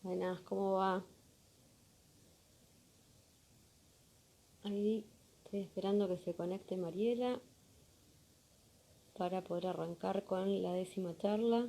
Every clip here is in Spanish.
Buenas, ¿cómo va? Ahí estoy esperando que se conecte Mariela para poder arrancar con la 10ª charla.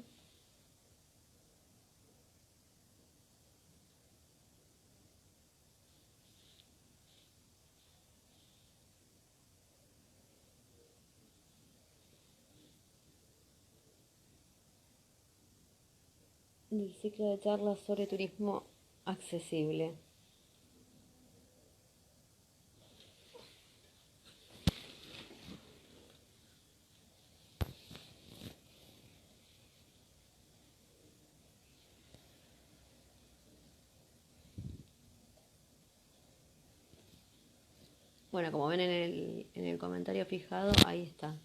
Del ciclo de charlas sobre turismo accesible. Bueno, como ven en el comentario fijado, ahí está.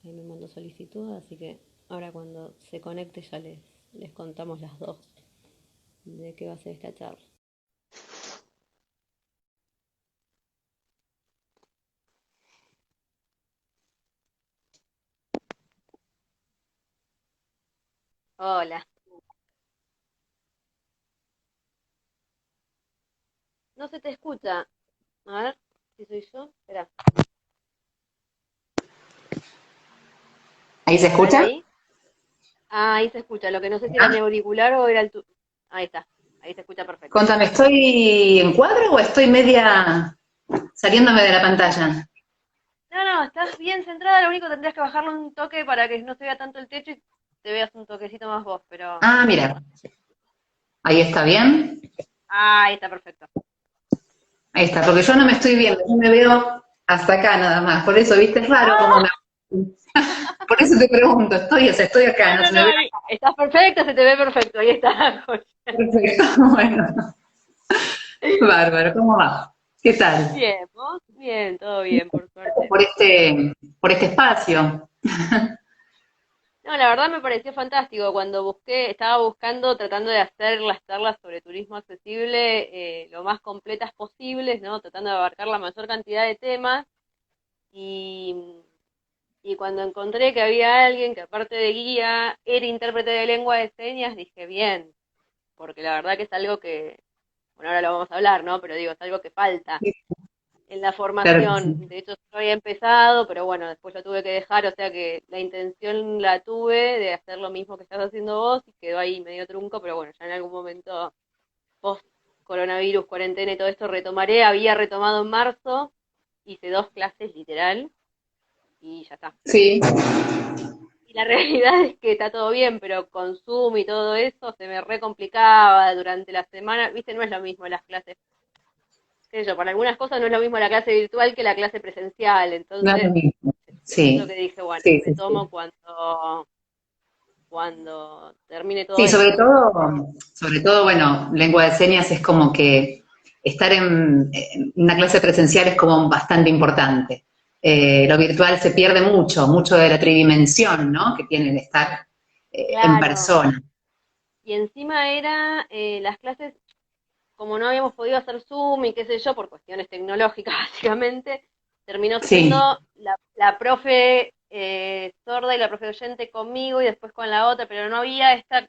Ahí me mandó solicitud, así que ahora cuando se conecte ya les contamos las dos de qué va a ser esta charla. Hola. No se te escucha. A ver si soy yo. Espera. ¿Ahí se A ver escucha? ahí. Ah, ahí se escucha. Lo que no sé si era mi auricular o era el tu. Ahí está. Ahí se escucha perfecto. Contame, ¿estoy en cuadro o estoy media saliéndome de la pantalla? No, no, estás bien centrada. Lo único que tendrías que bajarle un toque para que no se vea tanto el techo y te veas un toquecito más vos, pero. Ah, mira, ahí está bien. Ah, ahí está perfecto. Ahí está, porque yo no me estoy viendo, yo me veo hasta acá nada más. Por eso, viste, es raro como me... Por eso te pregunto, o sea, estoy acá, No, no no, se me no, ve ahí. Estás perfecta, se te ve perfecto. Ahí está. perfecto. Bueno, bárbaro, ¿cómo va? ¿Qué tal? Bien, vos, bien, todo bien, por suerte. Por este espacio. No, la verdad me pareció fantástico. Cuando estaba buscando, tratando de hacer las charlas sobre turismo accesible lo más completas posibles, ¿no? Tratando de abarcar la mayor cantidad de temas. Y, y cuando encontré que había alguien que aparte de guía era intérprete de lengua de señas, dije bien, porque la verdad que es algo que, bueno, ahora lo vamos a hablar, ¿no? Pero digo, es algo que falta en la Claro que formación. sí. De hecho, yo había empezado, pero bueno, después lo tuve que dejar, o sea que la intención la tuve de hacer lo mismo que estás haciendo vos y quedó ahí medio trunco, pero bueno, ya en algún momento, post coronavirus, cuarentena y todo esto, retomaré. Había retomado en marzo, hice 2 clases literal y ya está. Sí, Y la realidad es que está todo bien, pero con Zoom y todo eso se me re complicaba durante la semana. Viste, no es lo mismo las clases. Qué sé yo, para algunas cosas no es lo mismo la clase virtual que la clase presencial. no es lo Entonces, mismo. es lo Sí, que dije, bueno, sí, sí, sí. retomo cuando termine todo Sí, esto. sobre todo, bueno, lengua de señas es como que estar en una clase presencial es como bastante importante. Lo virtual se pierde mucho, mucho de la tridimensión, ¿no? Que tiene el estar en Claro. persona. Y encima era las clases, como no habíamos podido hacer Zoom y qué sé yo, por cuestiones tecnológicas básicamente, terminó Sí, siendo la profe sorda y la profe oyente conmigo y después con la otra, pero no había esta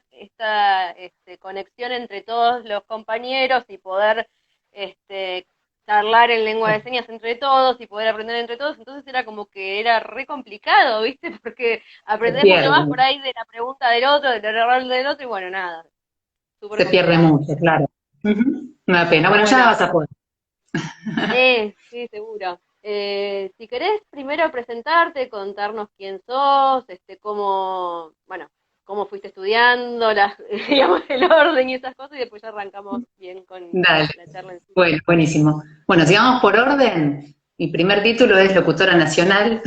conexión entre todos los compañeros y poder este, charlar en lengua de señas entre todos y poder aprender entre todos, entonces era como que era re complicado, ¿viste? Porque se aprendés mucho más pierde, por ahí de la pregunta del otro, del error del otro, y bueno, nada, súper se pierde complicado. mucho, claro. Ujú. Una pena. Pero Bueno, ya bueno, vas a poder. sí, seguro. Si querés primero presentarte, contarnos quién sos, cómo, bueno, cómo fuiste estudiando, digamos, el orden y esas cosas, y después ya arrancamos bien con Dale. la charla en sí. Bueno, buenísimo. Bueno, si vamos por orden, mi primer título es locutora nacional.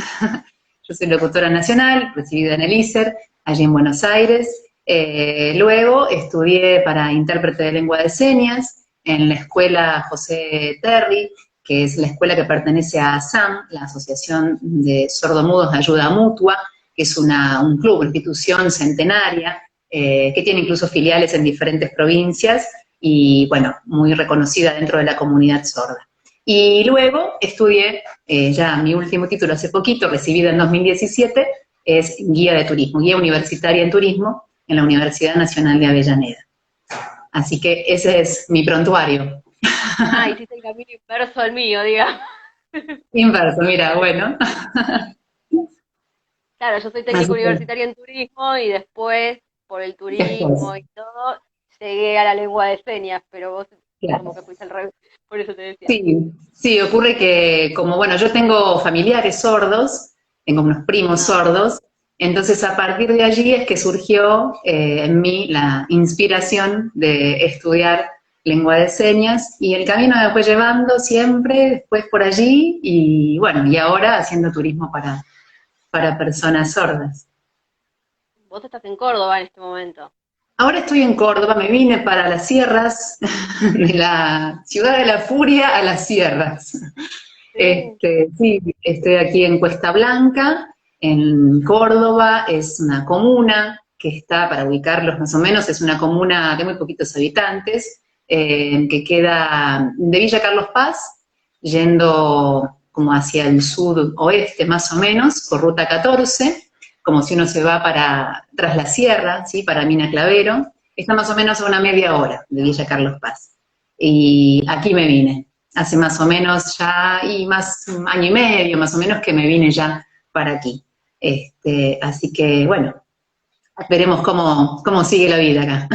Yo soy locutora nacional, recibida en el ISER, allí en Buenos Aires. Luego estudié para intérprete de lengua de señas en la escuela José Terry, que es la escuela que pertenece a ASAM, la Asociación de Sordomudos de Ayuda Mutua, que es un club, una institución centenaria, que tiene incluso filiales en diferentes provincias y, bueno, muy reconocida dentro de la comunidad sorda. Y luego estudié, ya mi último título hace poquito, recibida en 2017, es guía de turismo, guía universitaria en turismo en la Universidad Nacional de Avellaneda. Así que ese es mi prontuario. Ah, hiciste el camino inverso al mío, digamos. Inverso, mira, bueno. Claro, yo soy técnico Así que universitario en turismo y después, por el después, turismo y todo, llegué a la lengua de señas, pero vos como claro. que fuiste al revés, por eso te decía. Sí, sí, ocurre que como, bueno, yo tengo familiares sordos, tengo unos primos Ah, sordos, entonces a partir de allí es que surgió en mí la inspiración de estudiar lengua de señas y el camino me fue llevando siempre después por allí y bueno, y ahora haciendo turismo para personas sordas. vos estás en Córdoba en este momento. Ahora estoy en Córdoba, me vine para las sierras, de la ciudad de la furia a las sierras. Sí. Sí, estoy aquí en Cuesta Blanca, en Córdoba, es una comuna que está, para ubicarlos más o menos, es una comuna de muy poquitos habitantes, que queda de Villa Carlos Paz, yendo como hacia el sudoeste más o menos, por ruta 14, como si uno se va para, tras la sierra, ¿sí? Para Mina Clavero, está más o menos a una media hora de Villa Carlos Paz. Y aquí me vine hace más o menos ya, y más un año y medio más o menos que me vine ya para aquí. Así que bueno, veremos cómo sigue la vida acá,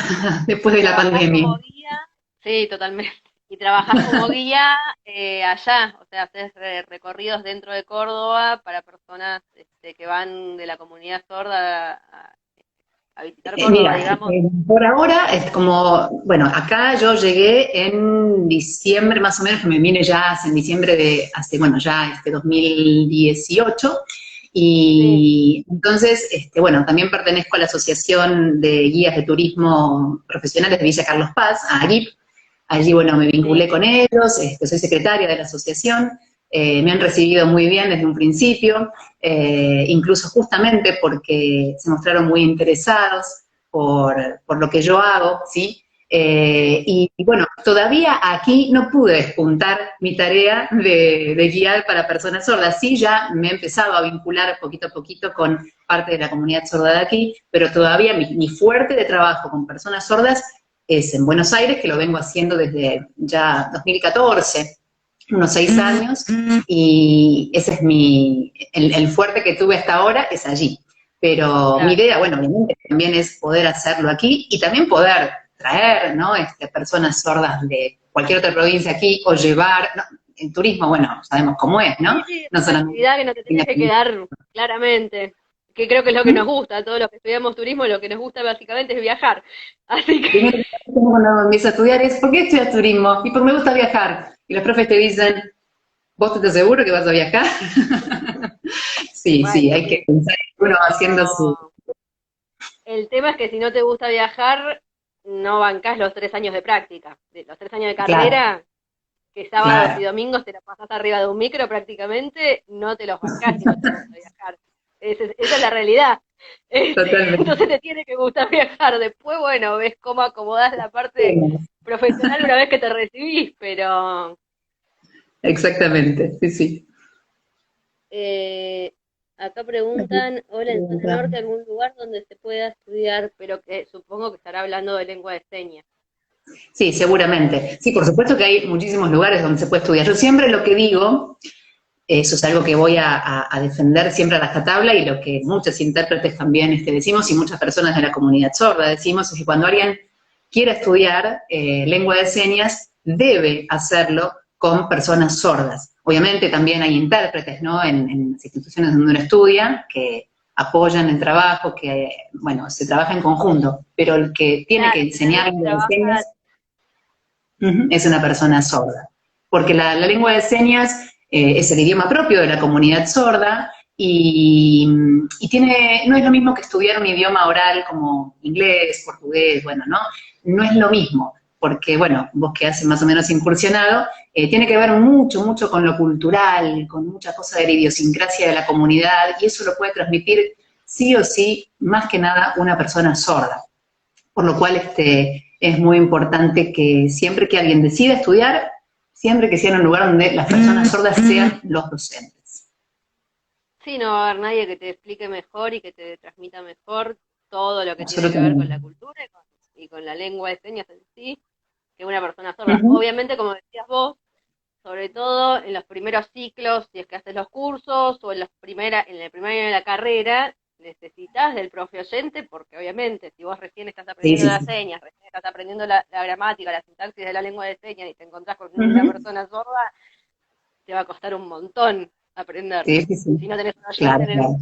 después ¿Y de la trabajás pandemia. como guía? Sí, totalmente. ¿Y trabajás como guía allá? O sea, haces recorridos dentro de Córdoba para personas que van de la comunidad sorda a visitar Córdoba, Mira, digamos. por ahora es como, bueno, acá yo llegué en diciembre más o menos, que me vine ya en diciembre de hace, bueno, ya 2018, Sí, y entonces, bueno, también pertenezco a la Asociación de Guías de Turismo Profesionales de Villa Carlos Paz, a AGIP. Allí, bueno, me sí. vinculé con ellos, soy secretaria de la asociación, me han recibido muy bien desde un principio, incluso justamente porque se mostraron muy interesados por lo que yo hago, ¿sí? Y bueno, todavía aquí no pude despuntar mi tarea de guiar para personas sordas. Sí, ya me he empezado a vincular poquito a poquito con parte de la comunidad sorda de aquí, pero todavía mi fuerte de trabajo con personas sordas es en Buenos Aires, que lo vengo haciendo desde ya 2014, unos 6 años, y ese es el fuerte que tuve hasta ahora es allí. Pero mi Claro. idea, bueno, obviamente también es poder hacerlo aquí y también poder traer, ¿no? Personas sordas de cualquier otra provincia aquí o llevar, ¿no? El turismo, bueno, sabemos cómo es, ¿no? Sí, sí, es No una solamente actividad que no te tenés que quedar claramente, que creo que es lo que nos gusta, a todos los que estudiamos turismo, lo que nos gusta básicamente es viajar. Así que, primero cuando empiezo a estudiar es, ¿por qué estudias turismo? Y porque me gusta viajar. Y los profes te dicen, ¿vos te estás seguro que vas a viajar? Sí, sí, bueno, hay que sí, pensar que uno va haciendo su... pero el tema es que si no te gusta viajar, no bancás los 3 años de práctica. De los 3 años de Claro, carrera, que sábados y claro, domingos te la pasás arriba de un micro prácticamente, no te los bancás si no te gusta viajar. Esa es la realidad. totalmente. Entonces te tiene que gustar viajar. Después, bueno, ves cómo acomodás la parte profesional una vez que te recibís, pero Exactamente, sí, sí. eh, acá preguntan, hola, en zona norte, algún lugar donde se pueda estudiar, pero que supongo que estará hablando de lengua de señas. Sí, seguramente. Sí, por supuesto que hay muchísimos lugares donde se puede estudiar. Yo siempre lo que digo, eso es algo que voy a defender siempre a rajatabla y lo que muchos intérpretes también decimos y muchas personas de la comunidad sorda decimos es que cuando alguien quiera estudiar lengua de señas, debe hacerlo con personas sordas. Obviamente también hay intérpretes, ¿no? En las instituciones donde uno estudia que apoyan el trabajo, que, bueno, se trabaja en conjunto, pero el que tiene que Claro, pero enseñar nadie lengua de trabaja. señas es una persona sorda. Porque la lengua de señas es el idioma propio de la comunidad sorda y tiene, no es lo mismo que estudiar un idioma oral como inglés, portugués, bueno, ¿no? No es lo mismo, porque, bueno, vos que has más o menos incursionado, tiene que ver mucho, mucho con lo cultural, con mucha cosa de la idiosincrasia de la comunidad, y eso lo puede transmitir sí o sí, más que nada, una persona sorda. Por lo cual es muy importante que siempre que alguien decida estudiar, siempre que sea en un lugar donde las personas sordas sean los docentes. Sí, no va a haber nadie que te explique mejor y que te transmita mejor todo lo que tiene que ver con la Absolutamente. cultura y con la lengua de señas en sí que una persona sorda. Obviamente, como decías vos, sobre todo en los primeros ciclos, si es que haces los cursos, o en en el primer año de la carrera, necesitas del profe oyente, porque obviamente, si vos recién estás Sí, aprendiendo sí, las sí. señas, recién estás aprendiendo la gramática, la sintaxis de la lengua de señas, y te encontrás con una persona sorda, te va a costar un montón aprender. Sí, sí, sí. Si no tenés un oyente Claro, en el claro.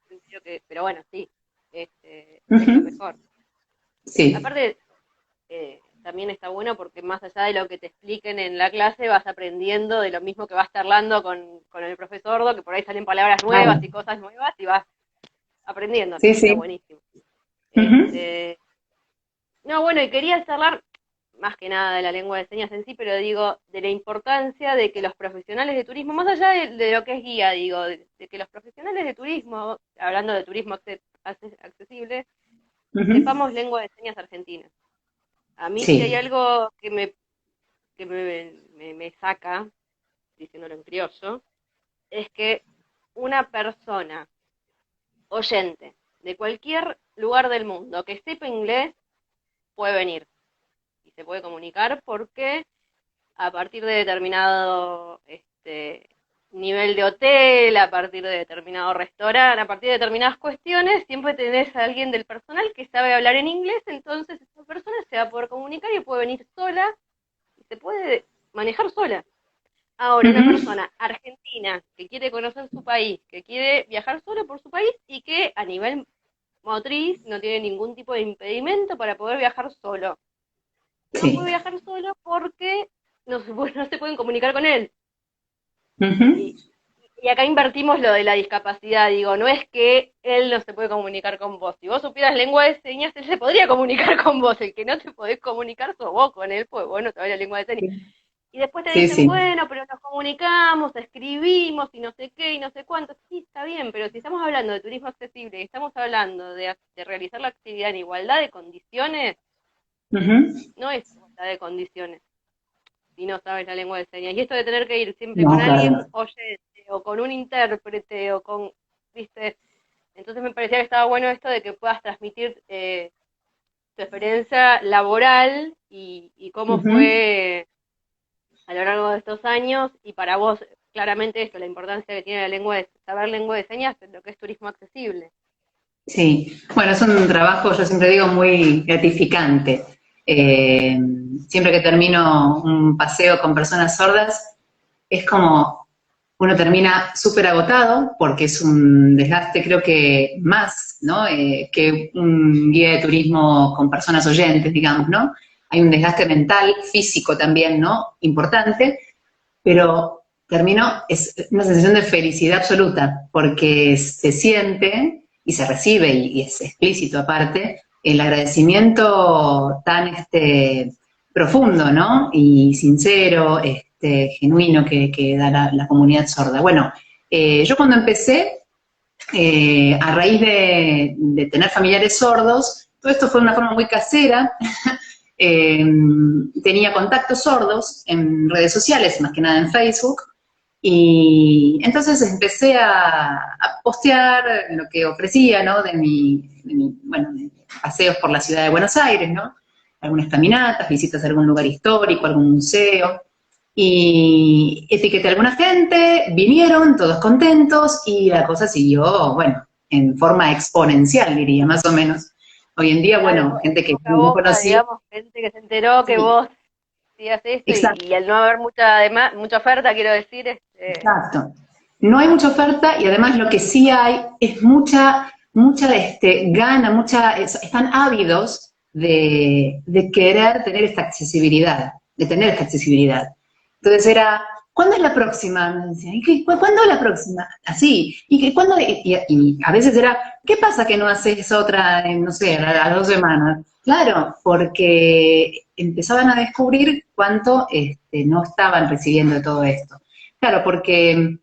sentido que, pero bueno, sí, es lo Ujú. mejor. Sí, Aparte, también está bueno porque más allá de lo que te expliquen en la clase, vas aprendiendo de lo mismo que vas charlando con el profesor, que por ahí salen palabras nuevas claro. y cosas nuevas y vas aprendiendo, Sí, así que está sí. buenísimo. Ujú. Este, no, bueno, y quería charlar más que nada de la lengua de señas en sí, pero digo, de la importancia de que los profesionales de turismo, más allá de lo que es guía, digo, de que los profesionales de turismo, hablando de turismo accesible, Ujú. sepamos lengua de señas argentina. A mí si hay Sí, algo que me saca, diciéndolo en criollo, es que una persona oyente de cualquier lugar del mundo que sepa inglés puede venir y se puede comunicar porque a partir de determinado nivel de hotel, a partir de determinado restaurante, a partir de determinadas cuestiones, siempre tenés a alguien del personal que sabe hablar en inglés, entonces esa persona se va a poder comunicar y puede venir sola y se puede manejar sola. Ahora, una ujú. persona argentina que quiere conocer su país, que quiere viajar solo por su país y que a nivel motriz no tiene ningún tipo de impedimento para poder viajar solo. No Sí. puede viajar solo porque no se pueden comunicar con él. Ujú. Y, y acá invertimos lo de la discapacidad, digo, no es que él no se puede comunicar con vos. Si vos supieras lengua de señas, él se podría comunicar con vos. El que no te podés comunicar sos vos con él, pues bueno, sabés la lengua de señas. Y después te Sí, dicen, sí. bueno, pero nos comunicamos, escribimos y no sé qué y no sé cuánto. Sí, está bien, pero si estamos hablando de turismo accesible y estamos hablando de realizar la actividad en igualdad de condiciones, Ujú. no es igualdad de condiciones si no sabes la lengua de señas. Y esto de tener que ir siempre con No, alguien claro. oyente o con un intérprete o con, viste, entonces me parecía que estaba bueno esto de que puedas transmitir tu experiencia laboral y cómo Ujú. fue a lo largo de estos años y para vos claramente esto, la importancia que tiene la lengua de saber lengua de señas en lo que es turismo accesible. Sí, bueno, es un trabajo, yo siempre digo, muy gratificante. Eh, Siempre que termino un paseo con personas sordas, es como uno termina súper agotado porque es un desgaste, creo que más, ¿no? Que un guía de turismo con personas oyentes, digamos, ¿no? Hay un desgaste mental, físico también, ¿no? Importante, pero termino, es una sensación de felicidad absoluta, porque se siente y se recibe, y es explícito aparte, el agradecimiento tan profundo, ¿no? Y sincero, genuino que da la comunidad sorda. Bueno, yo cuando empecé, a raíz de tener familiares sordos, todo esto fue de una forma muy casera, eh, tenía contactos sordos en redes sociales, más que nada en Facebook, y entonces empecé a postear lo que ofrecía, ¿no? Bueno, de paseos por la ciudad de Buenos Aires, ¿no? Algunas caminatas, visitas a algún lugar histórico, algún museo. Y etiqueté a alguna gente, vinieron todos contentos y la cosa siguió, bueno, en forma exponencial, diría, más o menos. Hoy en día, Claro, bueno, gente que boca a no boca, conocía, digamos, gente que se enteró que sí, vos hacías esto exacto. y al no haber mucha oferta, quiero decir, Exacto. No hay mucha oferta y además lo que sí hay es mucha gana, están ávidos de querer tener esta accesibilidad, de tener esta accesibilidad. Entonces era, ¿cuándo es la próxima? Me decían, ¿cuándo es la próxima? Así, y a veces era, ¿qué pasa que no haces otra en, no sé, a las 2 semanas? Claro, porque empezaban a descubrir cuánto no estaban recibiendo todo esto. Claro, porque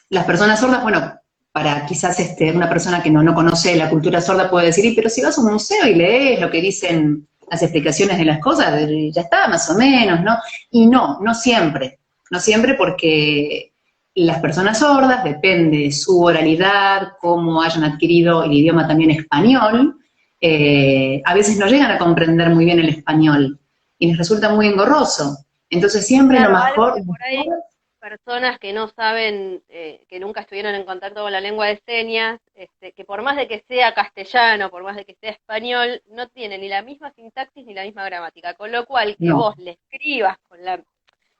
las personas sordas, bueno, para quizás una persona que no conoce la cultura sorda puede decir, pero si vas a un museo y lees lo que dicen las explicaciones de las cosas, ya está, más o menos, ¿no? Y no siempre, no siempre porque las personas sordas, depende de su oralidad, cómo hayan adquirido el idioma también español, a veces no llegan a comprender muy bien el español y les resulta muy engorroso. Entonces siempre lo Claro, algo mejor, que por ahí personas que no saben, que nunca estuvieron en contacto con la lengua de señas, que por más de que sea castellano, por más de que sea español, no tiene ni la misma sintaxis ni la misma gramática, con lo cual que no. vos le escribas con la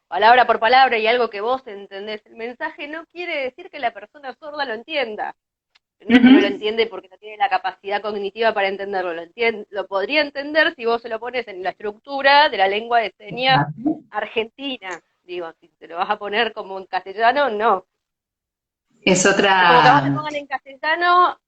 palabra por palabra y algo que vos entendés el mensaje no quiere decir que la persona sorda lo entienda. No es que no lo Ujú. entiende porque no tiene la capacidad cognitiva para entenderlo, lo podría entender si vos se lo pones en la estructura de la lengua de señas argentina. Digo, si te lo vas a poner como en castellano, no. Es Es como que a vos te otra, pongan en castellano,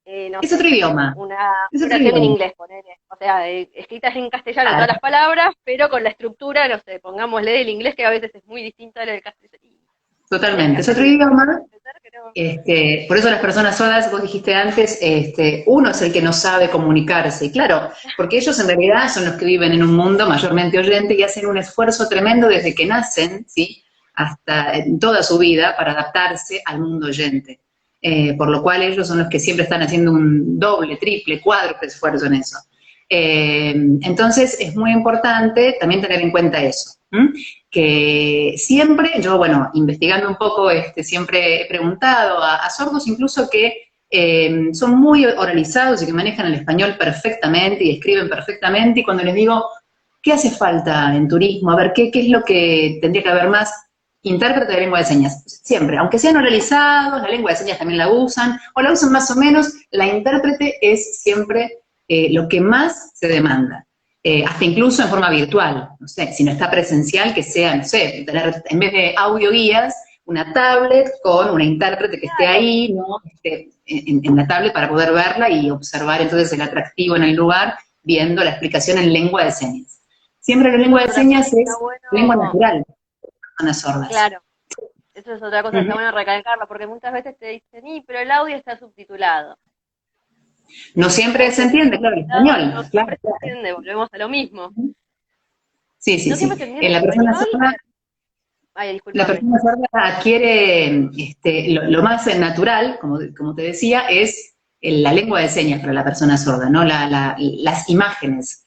no es otro sé, idioma, una es otro oración en idioma. inglés, ponele. O sea, escritas en castellano todas las Claro, palabras, pero con la estructura, no sé, pongámosle el inglés que a veces es muy distinto al del castellano. Y tenés que totalmente, es hacer otro el esfuerzo de idioma. entender que no. Por eso las personas sordas, vos dijiste antes, uno es el que no sabe comunicarse, y claro, porque ellos en realidad son los que viven en un mundo mayormente oyente y hacen un esfuerzo tremendo desde que nacen, ¿sí? Hasta en toda su vida para adaptarse al mundo oyente. Por lo cual ellos son los que siempre están haciendo un doble, triple, cuádruple esfuerzo en eso. Entonces es muy importante también tener en cuenta eso. ¿M? Que siempre, yo, bueno, investigando un poco, siempre he preguntado a sordos incluso que son muy oralizados y que manejan el español perfectamente y escriben perfectamente, y cuando les digo, ¿qué hace falta en turismo? A ver, ¿qué es lo que tendría que haber más? Intérprete de lengua de señas, siempre, aunque sean oralizados, la lengua de señas también la usan, o la usan más o menos, la intérprete es siempre lo que más se demanda. Hasta incluso en forma virtual, no sé, si no está presencial, que sea, no sé, tener en vez de audio guías, una tablet con una intérprete que esté Claro, ahí, ¿no? En la tablet para poder verla y observar entonces el atractivo en el lugar, viendo la explicación en lengua de señas. Siempre la eso lengua es de otra cosa señas que está es lengua bueno, natural para personas sordas. claro, eso es otra cosa que Uh está -huh. bueno recalcarlo, porque muchas veces te dicen, y pero el audio está subtitulado. No Y el siempre se audio está entiende, claro, el subtitulado, español, no claro, siempre se claro. entiende, volvemos a lo mismo. Sí, Si sí, no siempre sí. se entiende En el la persona español, sorda, ay, la discúlpame. persona sorda adquiere lo más natural, como te decía, es la lengua de señas para la persona sorda, ¿no? Las imágenes.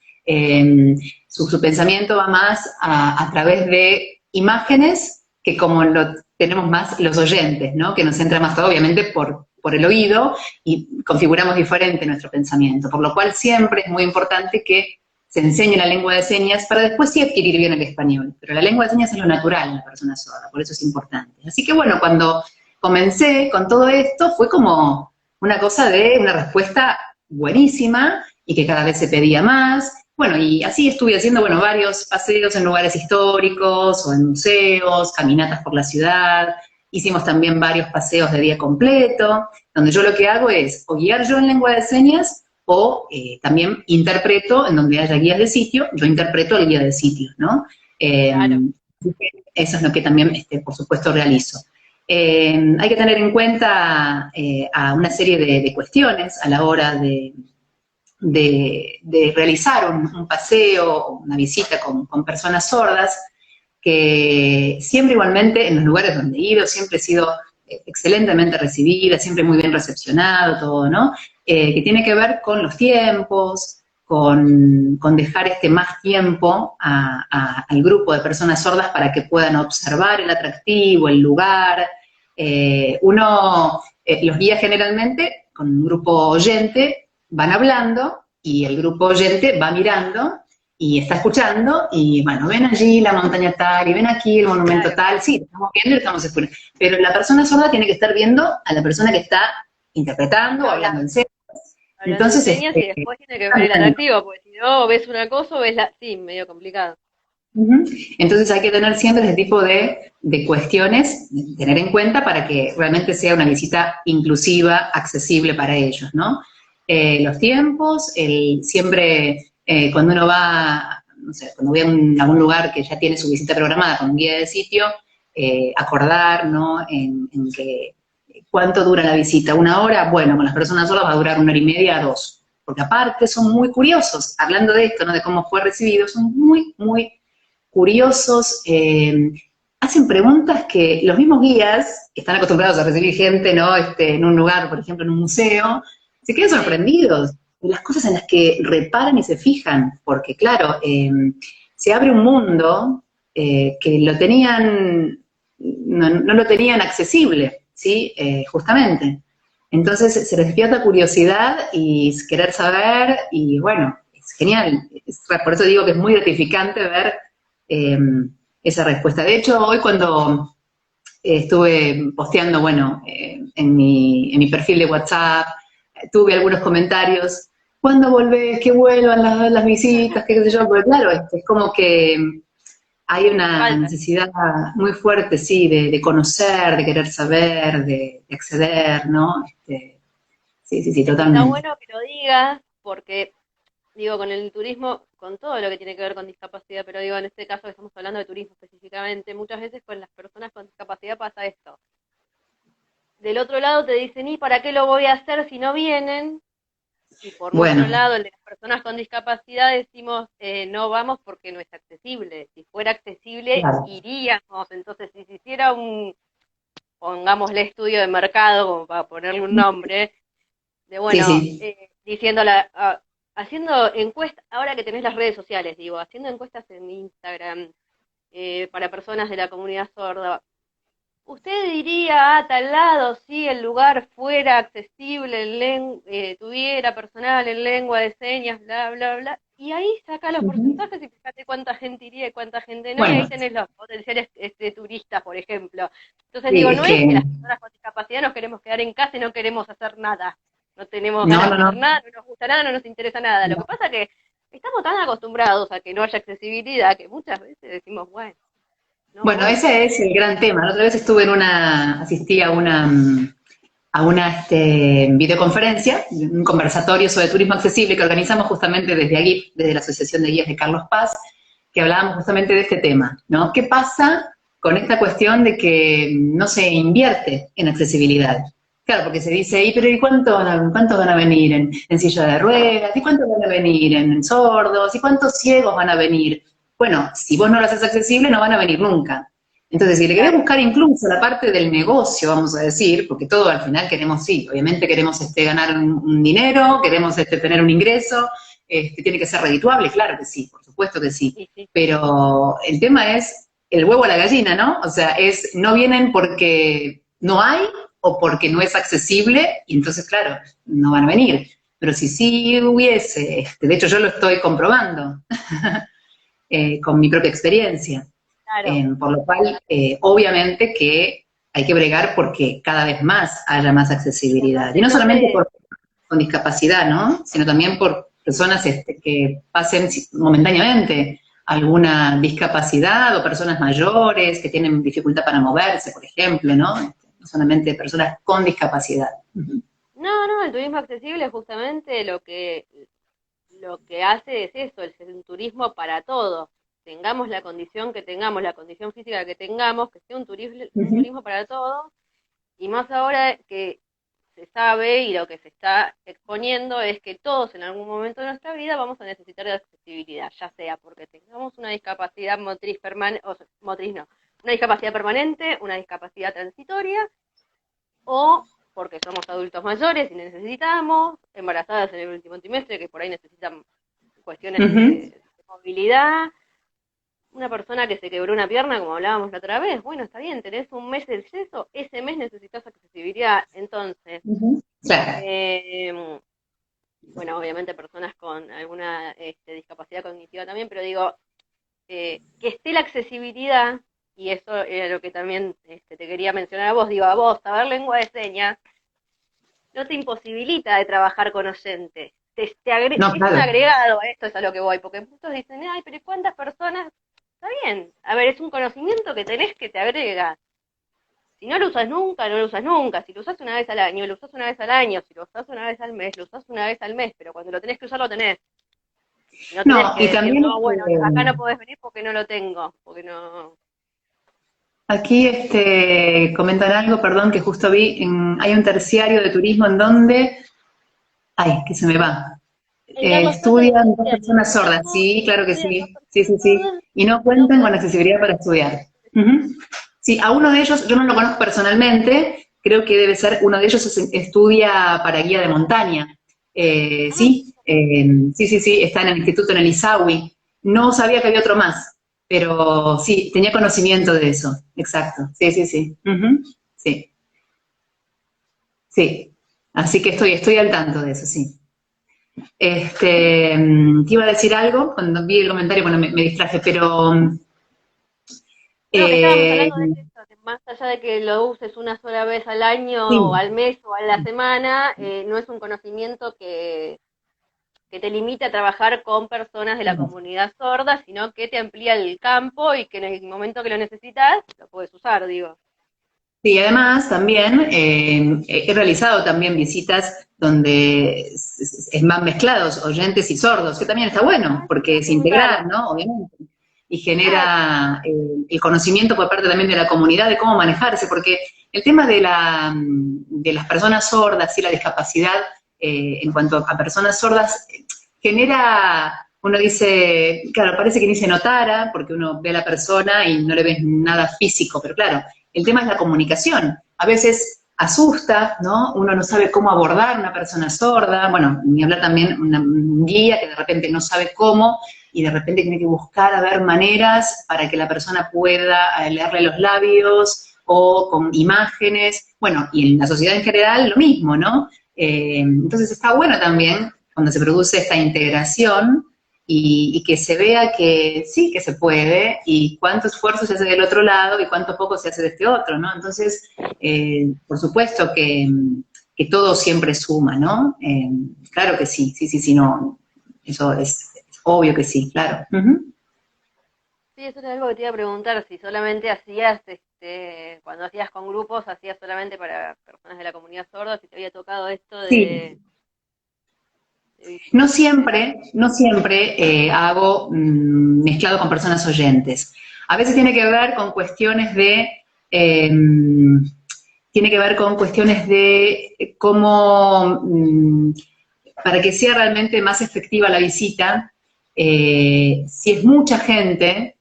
Su pensamiento va más a través de imágenes que como lo tenemos más los oyentes, ¿no? Que nos entra más todo, obviamente, por el oído y configuramos diferente nuestro pensamiento. Por lo cual siempre es muy importante que se enseñe la lengua de señas para después sí adquirir bien el español. Pero la lengua de señas es lo natural en la persona sorda, por eso es importante. Así que bueno, cuando comencé con todo esto fue como una cosa de una respuesta buenísima y que cada vez se pedía más. Bueno, y así estuve haciendo, bueno, varios paseos en lugares históricos o en museos, caminatas por la ciudad. Hicimos también varios paseos de día completo, donde yo lo que hago es o guiar yo en lengua de señas o también interpreto, en donde haya guías de sitio, yo interpreto el guía de sitio, ¿no? Eh, Claro, Eso es lo que también, por supuesto, realizo. Hay que tener en cuenta a una serie de cuestiones a la hora de realizar un paseo, una visita con personas sordas, que siempre igualmente en los lugares donde he ido, siempre he sido excelentemente recibida, siempre muy bien recepcionado, todo, ¿no? Que tiene que ver con los tiempos, con dejar más tiempo al grupo de personas sordas para que puedan observar el atractivo, el lugar. Los guías generalmente, con un grupo oyente, van hablando y el grupo oyente va mirando y está escuchando, y bueno, ven allí la montaña tal, y ven aquí el monumento claro. tal, sí, estamos viendo y estamos escuchando. Pero la persona sorda tiene que estar viendo a la persona que está interpretando o hablando en Hablando. serio. Hablando en Entonces, señas y después tiene que ver el atractivo, porque si no ves una cosa o ves la... Sí, medio complicado. ujú. Entonces hay que tener siempre ese tipo de cuestiones, tener en cuenta para que realmente sea una visita inclusiva, accesible para ellos, ¿no? Los tiempos, siempre cuando uno va, no sé, cuando voy a algún lugar que ya tiene su visita programada con un guía de sitio, acordar, ¿no? En que cuánto dura la visita, 1 hora, bueno, con las personas solas va a durar 1 hora y media a 2, porque aparte son muy curiosos, hablando de esto, ¿no? De cómo fue recibido, son muy, muy curiosos, hacen preguntas que los mismos guías, que están acostumbrados a recibir gente, ¿no? En un lugar, por ejemplo, en un museo, se quedan Sí. sorprendidos. las cosas en las que reparan y se fijan, porque claro, se abre un mundo que lo tenían, no lo tenían accesible, ¿sí? Justamente. Entonces se les despierta curiosidad y querer saber, y bueno, es genial. Por eso digo que es muy gratificante ver esa respuesta. De hecho, hoy cuando estuve posteando, bueno, en mi perfil de WhatsApp, tuve algunos comentarios, ¿cuándo volvés? Que vuelvan las visitas, qué sé yo, porque claro, es como que hay una Falta. necesidad muy fuerte, sí, de conocer, de querer saber, de acceder, ¿no? Sí, sí, sí, Es que está totalmente. bueno que lo digas, porque, digo, con el turismo, con todo lo que tiene que ver con discapacidad, pero digo, en este caso que estamos hablando de turismo específicamente, muchas veces con las personas con discapacidad pasa esto. Del otro lado te dicen, ¿y para qué lo voy a hacer si no vienen? Y por nuestro Bueno, lado, el de las personas con discapacidad, decimos, no vamos porque no es accesible. Si fuera accesible, claro. iríamos. Entonces, si se hiciera pongámosle estudio de mercado, como para ponerle un nombre, de Sí, bueno, sí. haciendo encuestas, ahora que tenés las redes sociales, digo, haciendo encuestas en Instagram para personas de la comunidad sorda, ¿usted diría a tal lado si el lugar fuera accesible, tuviera personal en lengua de señas, bla, bla, bla? Y ahí saca los Ujú. porcentajes y fíjate cuánta gente iría y cuánta gente no, y ahí Bueno, tenés los potenciales turistas, por ejemplo. Entonces sí, digo, es no es que que, las personas con discapacidad nos queremos quedar en casa y no queremos hacer nada. No tenemos no, ganas no, de hacer no. nada, no nos gusta nada, no nos interesa nada. Lo que No. pasa es que estamos tan acostumbrados a que no haya accesibilidad que muchas veces decimos, bueno, no Bueno, voy. ese es el gran tema. La otra vez asistí a una videoconferencia, un conversatorio sobre turismo accesible que organizamos justamente desde AGIP, desde la Asociación de Guías de Carlos Paz, que hablábamos justamente de este tema, ¿no? ¿Qué pasa con esta cuestión de que no se invierte en accesibilidad? Claro, porque se dice, pero ¿y cuántos van a venir en silla de ruedas? ¿Y cuántos van a venir en sordos? ¿Y cuántos ciegos van a venir? Bueno, si vos no lo haces accesible, no van a venir nunca. Entonces, si le querés Claro. buscar incluso la parte del negocio, vamos a decir, porque todo al final queremos, sí, obviamente queremos ganar un dinero, queremos tener un ingreso, tiene que ser redituable, claro que sí, por supuesto que sí. Sí, sí. Pero el tema es el huevo a la gallina, ¿no? O sea, no vienen porque no hay o porque no es accesible, y entonces, claro, no van a venir. Pero si sí hubiese, de hecho yo lo estoy comprobando con mi propia experiencia. Claro. Por lo cual, obviamente que hay que bregar porque cada vez más haya más Y accesibilidad. Y aparte no no solamente te, por con discapacidad, ¿no? Sino también por personas que pasen momentáneamente alguna discapacidad o personas mayores que tienen dificultad para moverse, por ejemplo, ¿no? No solamente personas con discapacidad. no, no, el turismo accesible justamente lo que hace es eso, es un turismo para todos. Tengamos la condición que tengamos, la condición física que tengamos, que sea un Ujú. turismo para todos, y más ahora que se sabe y lo que se está exponiendo es que todos en algún momento de nuestra vida vamos a necesitar de accesibilidad, ya sea porque tengamos una discapacidad motriz permanente, o sea, motriz no, una discapacidad permanente, una discapacidad transitoria, o porque somos adultos mayores y necesitamos, embarazadas en el último trimestre que por ahí necesitan cuestiones Ujú. de movilidad, una persona que se quebró una pierna, como hablábamos la otra vez, bueno, está bien, tenés un mes de yeso, ese mes necesitas accesibilidad, entonces, Ujú. Claro. eh, bueno, obviamente personas con alguna discapacidad cognitiva también, pero digo, que esté la accesibilidad, y eso era lo que también te quería mencionar a vos, digo, a vos, saber lengua de señas, no te imposibilita de trabajar con oyentes. No, Es un claro. agregado, esto es a lo que voy, porque muchos dicen, ay, pero ¿cuántas personas? Está bien, a ver, es un conocimiento que tenés que te agrega. Si no lo usas nunca, no lo usas nunca. Si lo usas una vez al año, lo usas una vez al año. Si lo usas una vez al mes, lo usas una vez al mes. Pero cuando lo tenés que usar, lo tenés. Y no tenés No, que y decir, también no, bueno, acá no podés venir porque no lo tengo. Porque no. aquí comentan algo, perdón, que justo vi, hay un terciario de turismo en donde, ay, que se me va, En Carlos Paz hay un estudian dos terciario de personas sordas, turismo, sí, claro que estudian dos sí, sí, personas sí, sí, sordas y no y no cuentan con pueden venir accesibilidad para estudiar. Ujú. Sí, a uno de ellos, yo no lo conozco personalmente, creo que debe ser, uno de ellos estudia para guía de montaña, Ah, Sí, sí, está en el instituto en el ISAWI. No sabía que había otro más, pero sí, tenía conocimiento de eso, exacto. Sí, sí, sí. Ujú, sí, sí. Así que estoy al tanto de eso, sí. Te iba a decir algo cuando vi el comentario, bueno, me distraje, pero no, que estábamos eh, hablando de eso, que más allá de que lo uses una sola vez al año, o sí, al mes, o a la semana, no es un conocimiento que te limite a trabajar con personas de la comunidad sorda, sino que te amplía el campo y que en el momento que lo necesitas, lo puedes usar, digo. sí, además también he realizado también visitas donde van mezclados oyentes y sordos, que también está bueno, Ah, eso te porque iba a es preguntar. integrar, ¿no? Obviamente. Y Claro, genera el conocimiento por parte también de la comunidad de cómo manejarse, porque el tema de las personas sordas y la discapacidad en cuanto a personas sordas genera, uno dice, claro, parece que ni se notara, porque uno ve a la persona y no le ves nada físico, pero claro, el tema es la comunicación. A veces asusta, ¿no? Uno no sabe cómo abordar a una persona sorda, bueno, ni hablar también un guía que de repente no sabe cómo y de repente tiene que buscar a ver maneras para que la persona pueda leerle los labios o con imágenes, bueno, y en la sociedad en general lo mismo, ¿no? Entonces está bueno también cuando se produce esta integración y que se vea que sí, que se puede, y cuánto esfuerzo se hace del otro lado y cuánto poco se hace de este otro, ¿no? Entonces, por supuesto que todo siempre suma, ¿no? Claro que sí, sí, sí, sí, no, eso es obvio que sí, claro. Ujú. sí, eso es algo que te iba a preguntar, si solamente hacías, cuando hacías con grupos, hacías solamente para personas de la comunidad sorda, si te había tocado esto Sí, de visitas. no siempre hago mezclado con personas oyentes. A veces eh, tiene que ver con cuestiones de cómo, para que sea realmente más efectiva la visita, si es mucha gente,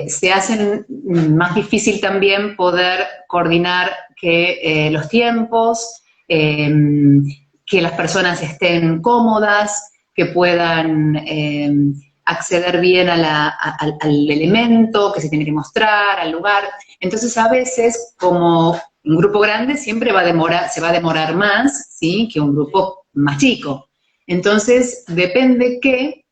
se hace más difícil también poder coordinar que los tiempos, que las personas estén cómodas, que puedan acceder bien al elemento que se tiene que mostrar, al lugar. Entonces, a veces, como un grupo grande siempre se va a demorar más, ¿sí? Que un Sí. grupo más chico. Entonces, depende que,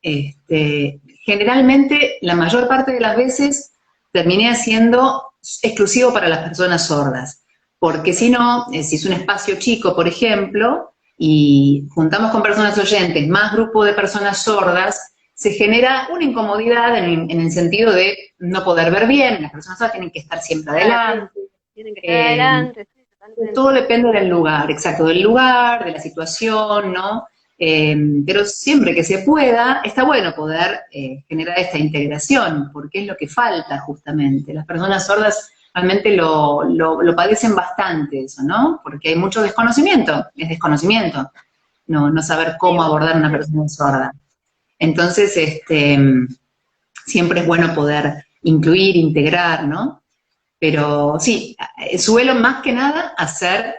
generalmente, la mayor parte de las veces terminé haciendo exclusivo para las personas sordas. Porque si no, si es un espacio chico, por ejemplo, y juntamos con personas oyentes más grupo de personas sordas, se genera una incomodidad en el sentido de no poder ver bien, las personas sordas tienen que estar siempre Ah, sí, adelante. tienen que estar Eh, adelante, sí, Todo totalmente. depende del lugar, exacto, del lugar, de la situación, ¿no? Pero siempre que se pueda, está bueno poder generar esta integración, porque es lo que falta justamente. Las personas sordas realmente lo padecen bastante eso, ¿no? Porque hay mucho desconocimiento, es desconocimiento, no saber Sí, cómo abordar a una totalmente. persona sorda. Entonces, siempre es bueno poder incluir, integrar, ¿no? Pero sí, suelo más que nada hacer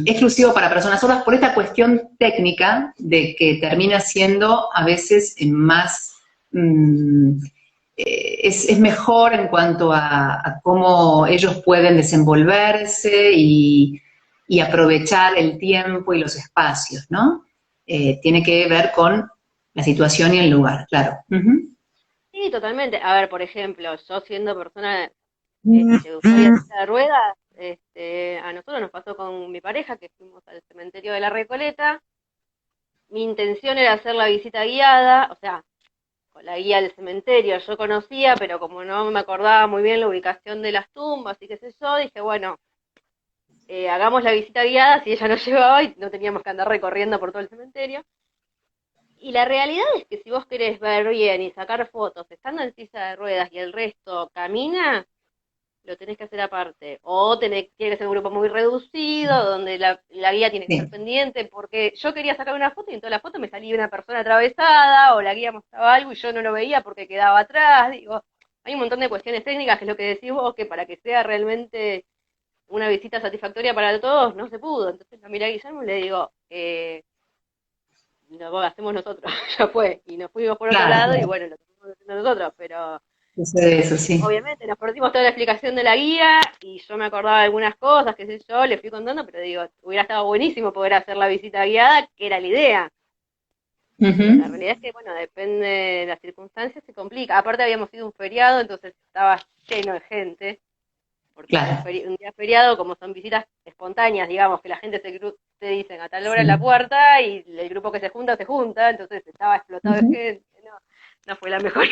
exclusivo para personas sordas por esta cuestión técnica de que termina siendo a veces más, mm, es mejor en cuanto a cómo ellos pueden desenvolverse y aprovechar el tiempo y los espacios, ¿no? Tiene que ver con la situación y el lugar, claro. Ujú. Sí, totalmente. A ver, por ejemplo, yo siendo persona de usuaria de silla de ruedas, a nosotros nos pasó con mi pareja que fuimos al cementerio de la Recoleta. Mi intención era hacer la visita guiada, o sea, con la guía del cementerio yo conocía, pero como no me acordaba muy bien la ubicación de las tumbas y qué sé yo, dije, bueno, hagamos la visita guiada si ella nos llevaba y no teníamos que andar recorriendo por todo el cementerio. Y la realidad es que si vos querés ver bien y sacar fotos estando en silla de ruedas y el resto camina, lo tenés que hacer aparte. O tiene que ser un grupo muy reducido, donde la guía tiene que estar Sí, pendiente, porque yo quería sacar una foto y en toda la foto me salía una persona atravesada, o la guía mostraba algo y yo no lo veía porque quedaba atrás. Digo, hay un montón de cuestiones técnicas, que es lo que decís vos, que para que sea realmente una visita satisfactoria para todos, no se pudo. Entonces lo miré a Guillermo y le digo, lo hacemos nosotros, ya fue, y nos fuimos por otro Claro, lado y claro, bueno, lo estamos haciendo nosotros, pero sucede eso, sí. obviamente nos perdimos toda la explicación de la guía y yo me acordaba de algunas cosas, qué sé yo, le fui contando, pero digo, hubiera estado buenísimo poder hacer la visita guiada, que era la idea. Pero la Ujú. realidad es que, bueno, depende de las circunstancias, se complica. Aparte habíamos ido un feriado, entonces estaba lleno de gente, porque Claro, un día feriado, como son visitas espontáneas, digamos, que la gente se dicen a tal hora en la sí. puerta y el grupo que se junta, entonces estaba explotado de Ujú. gente, no, no fue la mejor,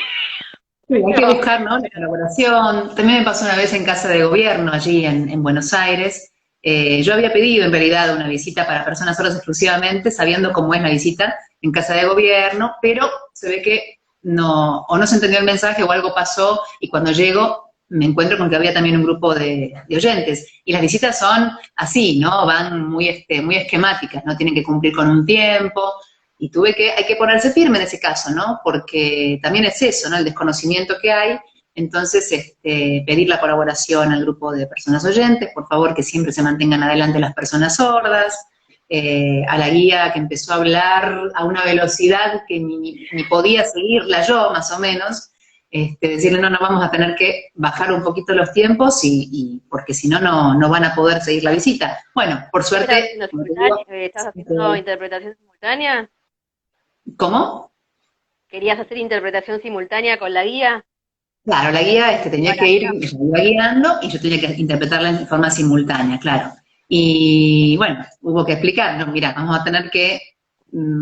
Sí, hay que pero, buscar, ¿no? La pero colaboración. También me pasó una vez en Casa de Gobierno, allí en Buenos Aires. Yo había pedido en realidad una visita para personas solas exclusivamente, sabiendo cómo es la visita en Casa de Gobierno, pero se ve que no, o no se entendió el mensaje o algo pasó, y cuando llego me encuentro con que había también un grupo de oyentes. Y las visitas son así, ¿no? Van muy, muy esquemáticas, ¿no? Tienen que cumplir con un tiempo, y hay que ponerse firme en ese caso, ¿no? Porque también es eso, ¿no? El desconocimiento que hay. Entonces, pedir la colaboración al grupo de personas oyentes, por favor, que siempre se mantengan adelante las personas sordas, a la guía que empezó a hablar a una velocidad que ni podía seguirla yo, más o menos, decirle, no, no, vamos a tener que bajar un poquito los tiempos y porque si no, no van a poder seguir la visita. Bueno, por ¿vos estás suerte, haciendo como te digo, estás haciendo interpretación simultánea? ¿cómo? ¿Querías hacer interpretación simultánea con la guía? Claro, la guía ¿Iba tenía la que ir, guía? me iba guiando y yo tenía que interpretarla en forma simultánea, claro. Y bueno, hubo que explicar, no, mira, vamos a tener que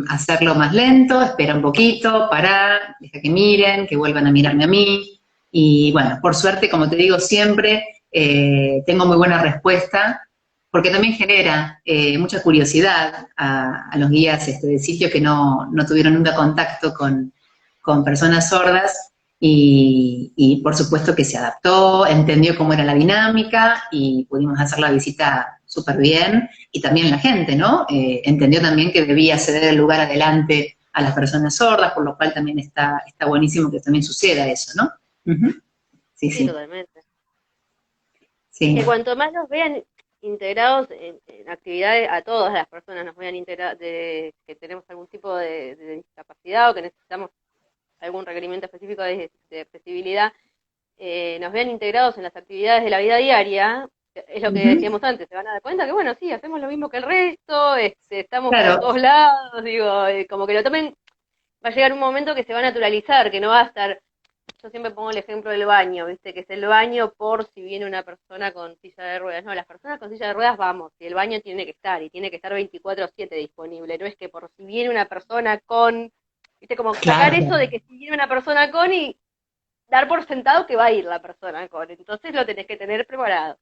hacerlo más lento, espera un poquito, pará, deja que miren, que vuelvan a mirarme a mí. Y bueno, por suerte, como te digo, siempre tengo muy buena respuesta, porque también genera mucha curiosidad a los guías de sitio que no tuvieron nunca contacto con personas sordas y por supuesto que se adaptó, entendió cómo era la dinámica y pudimos hacer la visita súper bien. Y también la gente, ¿no? Entendió también que debía ceder el lugar adelante a las personas sordas, por lo cual también está buenísimo que también suceda eso, ¿no? Ujú. Sí, Sí, sí, totalmente. Es sí. que cuanto más nos vean integrados en actividades, a todas las personas nos vean integrados, que tenemos algún tipo de discapacidad o que necesitamos algún requerimiento específico de accesibilidad, nos vean integrados en las actividades de la vida diaria, es lo que Ujú. decíamos antes, se van a dar cuenta que, bueno, sí, hacemos lo mismo que el resto, estamos por Claro, todos lados, digo, como que lo tomen, va a llegar un momento que se va a naturalizar, que no va a estar, yo siempre pongo el ejemplo del baño, ¿viste? Que es el baño por si viene una persona con silla de ruedas. No, las personas con silla de ruedas vamos, y el baño tiene que estar, y tiene que estar 24/7 disponible. No es que por si viene una persona con, ¿viste? Como sacar claro, eso claro. de que si viene una persona con y dar por sentado que va a ir la persona con. Entonces lo tenés que tener preparado.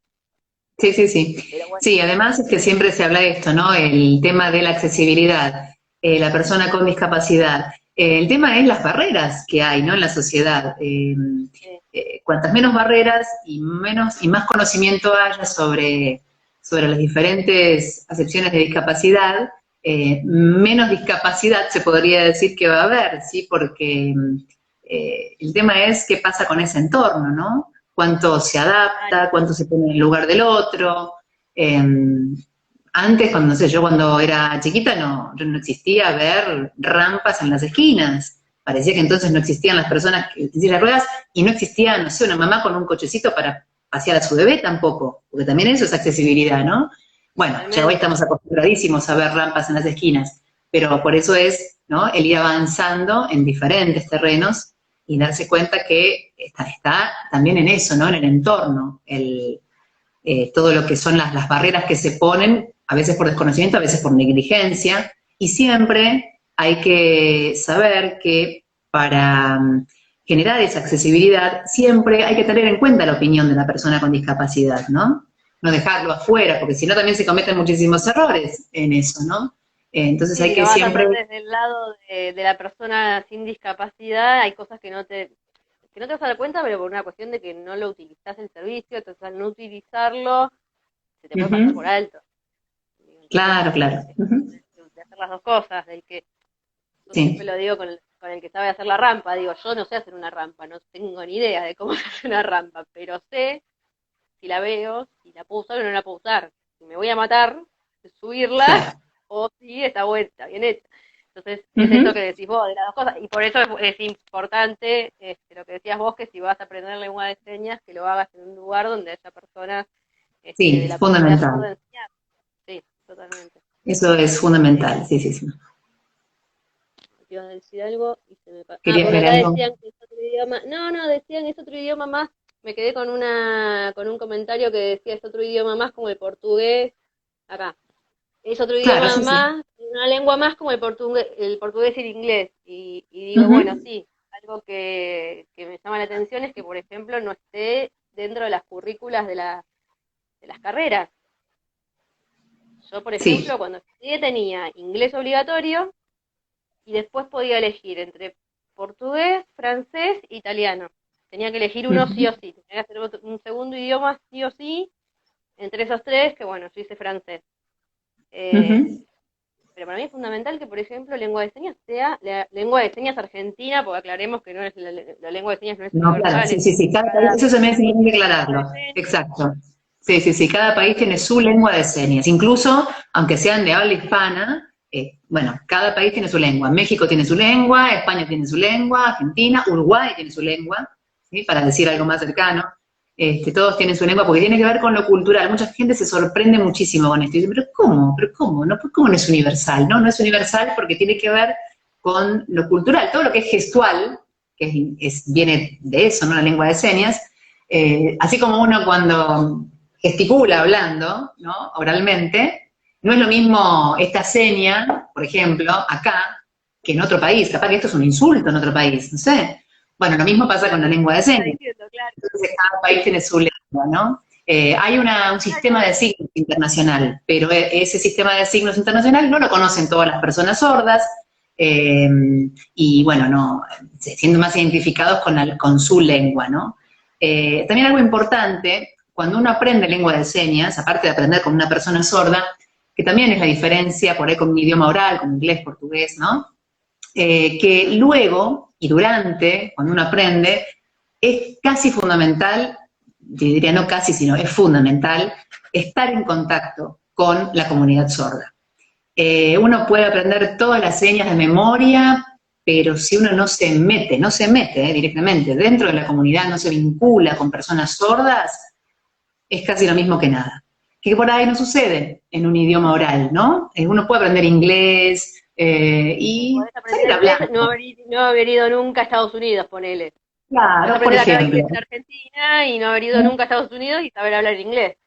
Sí, sí, sí. Pero bueno, Sí, además es que siempre se habla de esto, ¿no? El tema de la accesibilidad, la persona con discapacidad. El tema es las barreras que hay, ¿no? En la sociedad. Cuantas menos barreras y menos y más conocimiento haya sobre las diferentes acepciones de discapacidad, menos discapacidad se podría decir que va a haber, ¿sí? Porque el tema es qué pasa con ese entorno, ¿no? Cuánto se adapta, cuánto se pone en el lugar del otro. Eh, Antes, cuando, no sé, yo cuando era chiquita no existía ver rampas en las esquinas. Parecía que entonces no existían las personas que utilizan las ruedas y no existía, no sé, una mamá con un cochecito para pasear a su bebé tampoco, porque también eso es accesibilidad, ¿no? Bueno, ya hoy totalmente. estamos acostumbradísimos a ver rampas en las esquinas, pero por eso es, ¿no? El ir avanzando en diferentes terrenos y darse cuenta que está también en eso, ¿no? En el entorno, todo lo que son las barreras que se ponen, a veces por desconocimiento, a veces por negligencia, y siempre hay que saber que para generar esa accesibilidad, siempre hay que tener en cuenta la opinión de la persona con discapacidad, ¿no? No dejarlo afuera, porque si no también se cometen muchísimos errores en eso, ¿no? Entonces Sí, hay si lo que vas a siempre, hacer desde el lado de la persona sin discapacidad, hay cosas que no te vas a dar cuenta, pero por una cuestión de que no lo utilizás el servicio, entonces al no utilizarlo, se te puede pasar por uh-huh, alto. Entonces, claro, claro, uh-huh, de hacer las dos cosas, del que yo siempre sí, lo digo con el que sabe hacer la rampa, digo, yo no sé hacer una rampa, no tengo ni idea de cómo se hace una rampa, pero sé si la veo, si la puedo usar o no la puedo usar, si me voy a matar, subirla, claro, o si está buena, está bien hecha. Entonces, es eso Ujú. que decís vos, de las dos cosas, y por eso es importante lo que decías vos, que si vas a aprender lengua de señas, que lo hagas en un lugar donde haya personas de Sí, la comunidad fundamental. sorda enseñando. Sí, totalmente. Eso es fundamental, sí, sí, sí. Te iba a decir algo y se me pasó. Ah, ¿Querías porque ver acá algo? decían que es otro idioma. No, no, decían es otro idioma más. Me quedé con un comentario que decía es otro idioma más como el portugués. Acá. Es otro Claro, idioma sí, sí. más, una lengua más como el portugués y el inglés. Y digo, bueno, Ujú. sí, algo que me llama la atención es que, por ejemplo, no esté dentro de las currículas de las carreras. Yo, por ejemplo, Sí. cuando estudié tenía inglés obligatorio y después podía elegir entre portugués, francés e italiano. Tenía que elegir uno sí o Ujú. sí. Tenía que hacer un segundo idioma sí o sí entre esos tres, que bueno, yo hice francés. Eh, Ujú. pero para mí es fundamental que, por ejemplo, lengua de señas sea la lengua de señas argentina, porque aclaremos que no es la lengua de señas no es No, claro, universal, sí, sí, sí. Cada país, cada eso se me hace país importante tiene su lengua aclararlo. de señas. Exacto. Sí, sí, sí. Cada país tiene su lengua de señas. Incluso, aunque sean de habla hispana, bueno, cada país tiene su lengua. México tiene su lengua, España tiene su lengua, Argentina, Uruguay tiene su lengua, ¿sí? Para decir algo más cercano. Todos tienen su lengua porque tiene que ver con lo cultural. Mucha gente se sorprende muchísimo con esto. Y dice, pero ¿cómo? ¿Pero cómo? ¿No? ¿Cómo no es universal? No, no es universal porque tiene que ver con lo cultural. Todo lo que es gestual, que viene de eso, ¿no? La lengua de señas, así como uno cuando gesticula hablando, ¿no? Oralmente, no es lo mismo esta seña, por ejemplo, acá, que en otro país. Capaz que esto es un insulto en otro país, no sé. Bueno, lo mismo pasa con la lengua de ¿Qué está señas. diciendo? Claro. Entonces, cada país tiene su lengua, ¿no? Hay un sistema Claro, de signos internacional, pero ese sistema de signos internacional no lo conocen todas las personas sordas, eh, y bueno, no, siendo más identificados con su lengua, ¿no? También algo importante, cuando uno aprende lengua de señas, aparte de aprender con una persona sorda, que también es la diferencia por ahí con un idioma oral, como inglés, portugués, ¿no? Que luego y durante, cuando uno aprende, es casi fundamental, yo diría no casi, sino es fundamental, estar en contacto con la comunidad sorda. Uno puede aprender todas las señas de memoria, pero si uno no se mete directamente dentro de la comunidad, no se vincula con personas sordas, es casi lo mismo que nada. Que por ahí no sucede en un idioma oral, ¿no? Uno puede aprender inglés y podés salir aprender inglés, hablando. no haber ido nunca a Estados Unidos, ponele. Podés Claro, por aprender acá ejemplo. inglés en Argentina y no haber ido nunca a Estados Unidos y saber hablar inglés.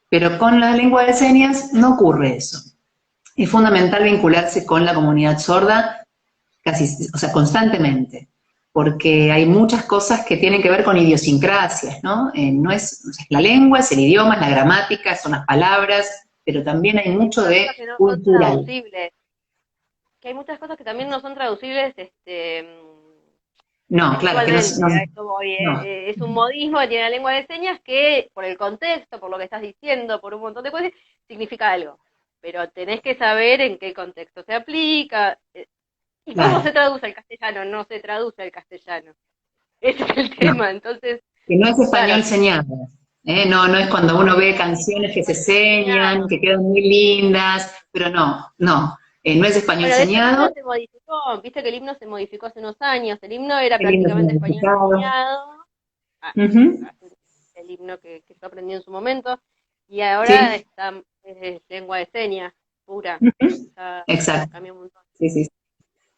Pero con la lengua de señas no ocurre eso. Es fundamental vincularse con la comunidad sorda casi, o sea, constantemente, porque hay muchas cosas que tienen que ver con idiosincrasias, ¿no? No es, o sea, la lengua, es el idioma, es la gramática, son las palabras, pero también hay Que hay mucho muchas de cosas que no son cultural. traducibles. Que hay muchas cosas que también no son traducibles No, claro, que no, textualmente, no, a esto voy, no. es un modismo que tiene la lengua de señas que, por el contexto, por lo que estás diciendo, por un montón de cosas, significa algo. Pero tenés que saber en qué contexto se aplica. ¿Y cómo se Claro, traduce al castellano? No se traduce al castellano. Ese es el no. tema. Entonces, Que no es claro, español señado. No, no es cuando uno ve no canciones es que se español señan, enseñado. que quedan muy lindas, pero no, no, no es español Bueno, de hecho el himno señado, se modificó, viste que el himno se modificó hace unos años. El himno era el himno es prácticamente español modificado. enseñado. Ujú. El himno que yo aprendí en su momento, y ahora Sí, está, es lengua de señas pura, ujú. ya Exacto. cambió un montón. Sí, sí,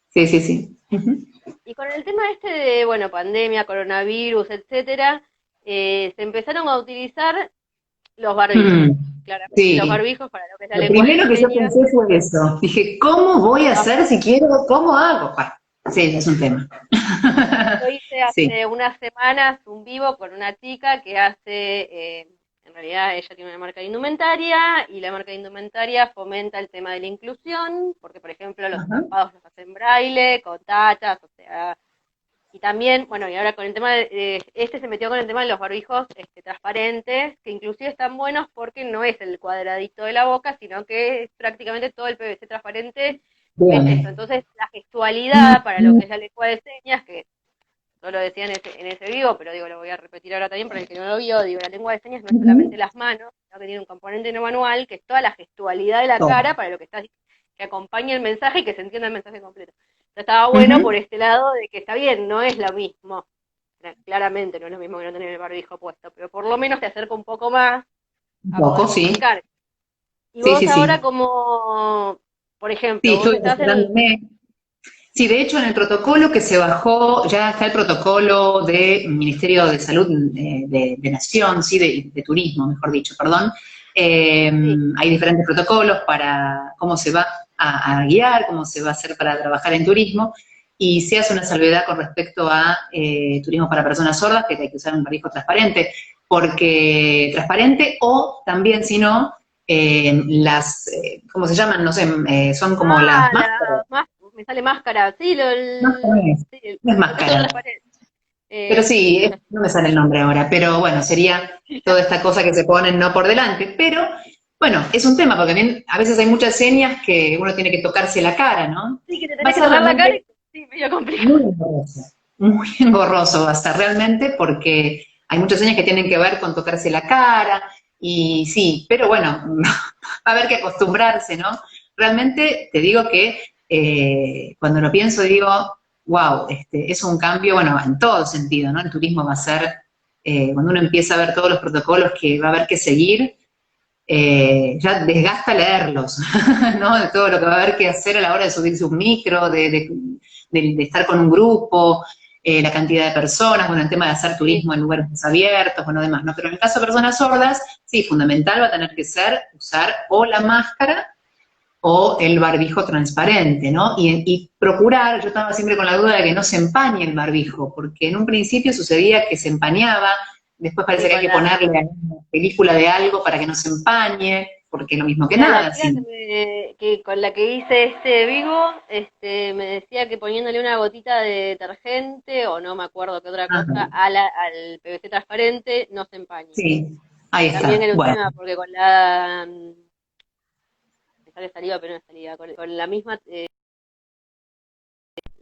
sí, sí, sí. Ujú. Y con el tema este de, bueno, pandemia, coronavirus, etcétera, se empezaron a utilizar los barbijos. Mm, Claramente los sí. barbijos para lo que es la Lo lengua primero de que yo señas. pensé fue eso. Dije, ¿cómo voy a hacer si quiero? ¿Cómo hago? Bueno, sí, es un tema. Yo hice Sí. hace unas semanas un vivo con una chica que hace, en realidad ella tiene una marca de indumentaria y la marca de indumentaria fomenta el tema de la inclusión, porque por ejemplo los Ajá. estampados los hacen braille, con tachas, o sea, y también, bueno, y ahora con el tema este se metió con el tema de los barbijos transparentes, que inclusive están buenos porque no es el cuadradito de la boca, sino que es prácticamente todo el PVC transparente, es esto. Bien. Entonces, la gestualidad para lo Ujú. que es la lengua de señas, que yo lo decía en ese vivo, pero digo, lo voy a repetir ahora también para el que no lo vio, digo, la lengua de señas no es solamente Ujú. las manos, sino que tiene un componente no manual, que es toda la gestualidad de la Todo. cara para lo que estás que acompañe el mensaje y que se entienda el mensaje completo. Entonces estaba bueno por Ujú. este lado de que está bien, no es lo mismo. Claramente no es lo mismo que no tener el barbijo puesto, pero por lo menos te acerca un poco más Un a poder poco, sí. comunicar. Y Sí, vos sí, ahora sí. como, por Sí, ejemplo, vos estuve estás en el... asesorándome. Sí, de hecho, en el protocolo que se bajó, ya está el protocolo del Ministerio de Salud de Nación, sí, de Turismo, mejor dicho, perdón. Eh, Sí, Hay diferentes protocolos para cómo se va a guiar, cómo se va a hacer para trabajar en turismo, y se hace una salvedad con respecto a turismo para personas sordas, que hay que usar un barbijo transparente, porque transparente o también, si no, ¿cómo se llaman? No sé, son como las máscaras. me sale máscara, sí, Máscara es, sí, no es el coso máscara. transparente. Pero Eh, sí, no me sale el nombre ahora, pero bueno, sería toda esta cosa que se ponen no por delante. Pero bueno, es un tema, porque también a veces hay muchas señas que uno tiene que tocarse la cara, ¿no? sí, que te Va a tenés que ser tapar la cara y realmente sí, medio complicado. muy engorroso, muy engorroso va a estar realmente, porque hay muchas señas que tienen que ver con tocarse la cara, y sí, pero bueno, va a haber que acostumbrarse, ¿no? Realmente te digo que cuando lo pienso digo, wow, es un cambio, bueno, en todo sentido, ¿no? El turismo va a ser, cuando uno empieza a ver todos los protocolos que va a haber que seguir, ya desgasta leerlos, ¿no? De todo lo que va a haber que hacer a la hora de subirse un micro, de estar con un grupo, la cantidad de personas, bueno, el tema de hacer Sí, turismo en lugares desabiertos, bueno, demás, ¿no? Pero en el caso de personas sordas, sí, fundamental va a tener que ser usar o la máscara o el barbijo transparente, ¿no? Y procurar, yo estaba siempre con la duda de que no se empañe el barbijo, porque en un principio sucedía que se empañaba, después parece sí, que hay con que la... ponerle una película de algo para que no se empañe, porque es lo mismo que Mira, la nada, chica sí. que con la que hice este vivo, me decía que poniéndole una gotita de detergente, o no me acuerdo qué otra cosa, Ajá, al PVC transparente, no se empaña. sí, ahí Que también está, era un bueno, tema, porque con la... me sale saliva, pero no es saliva, con la misma,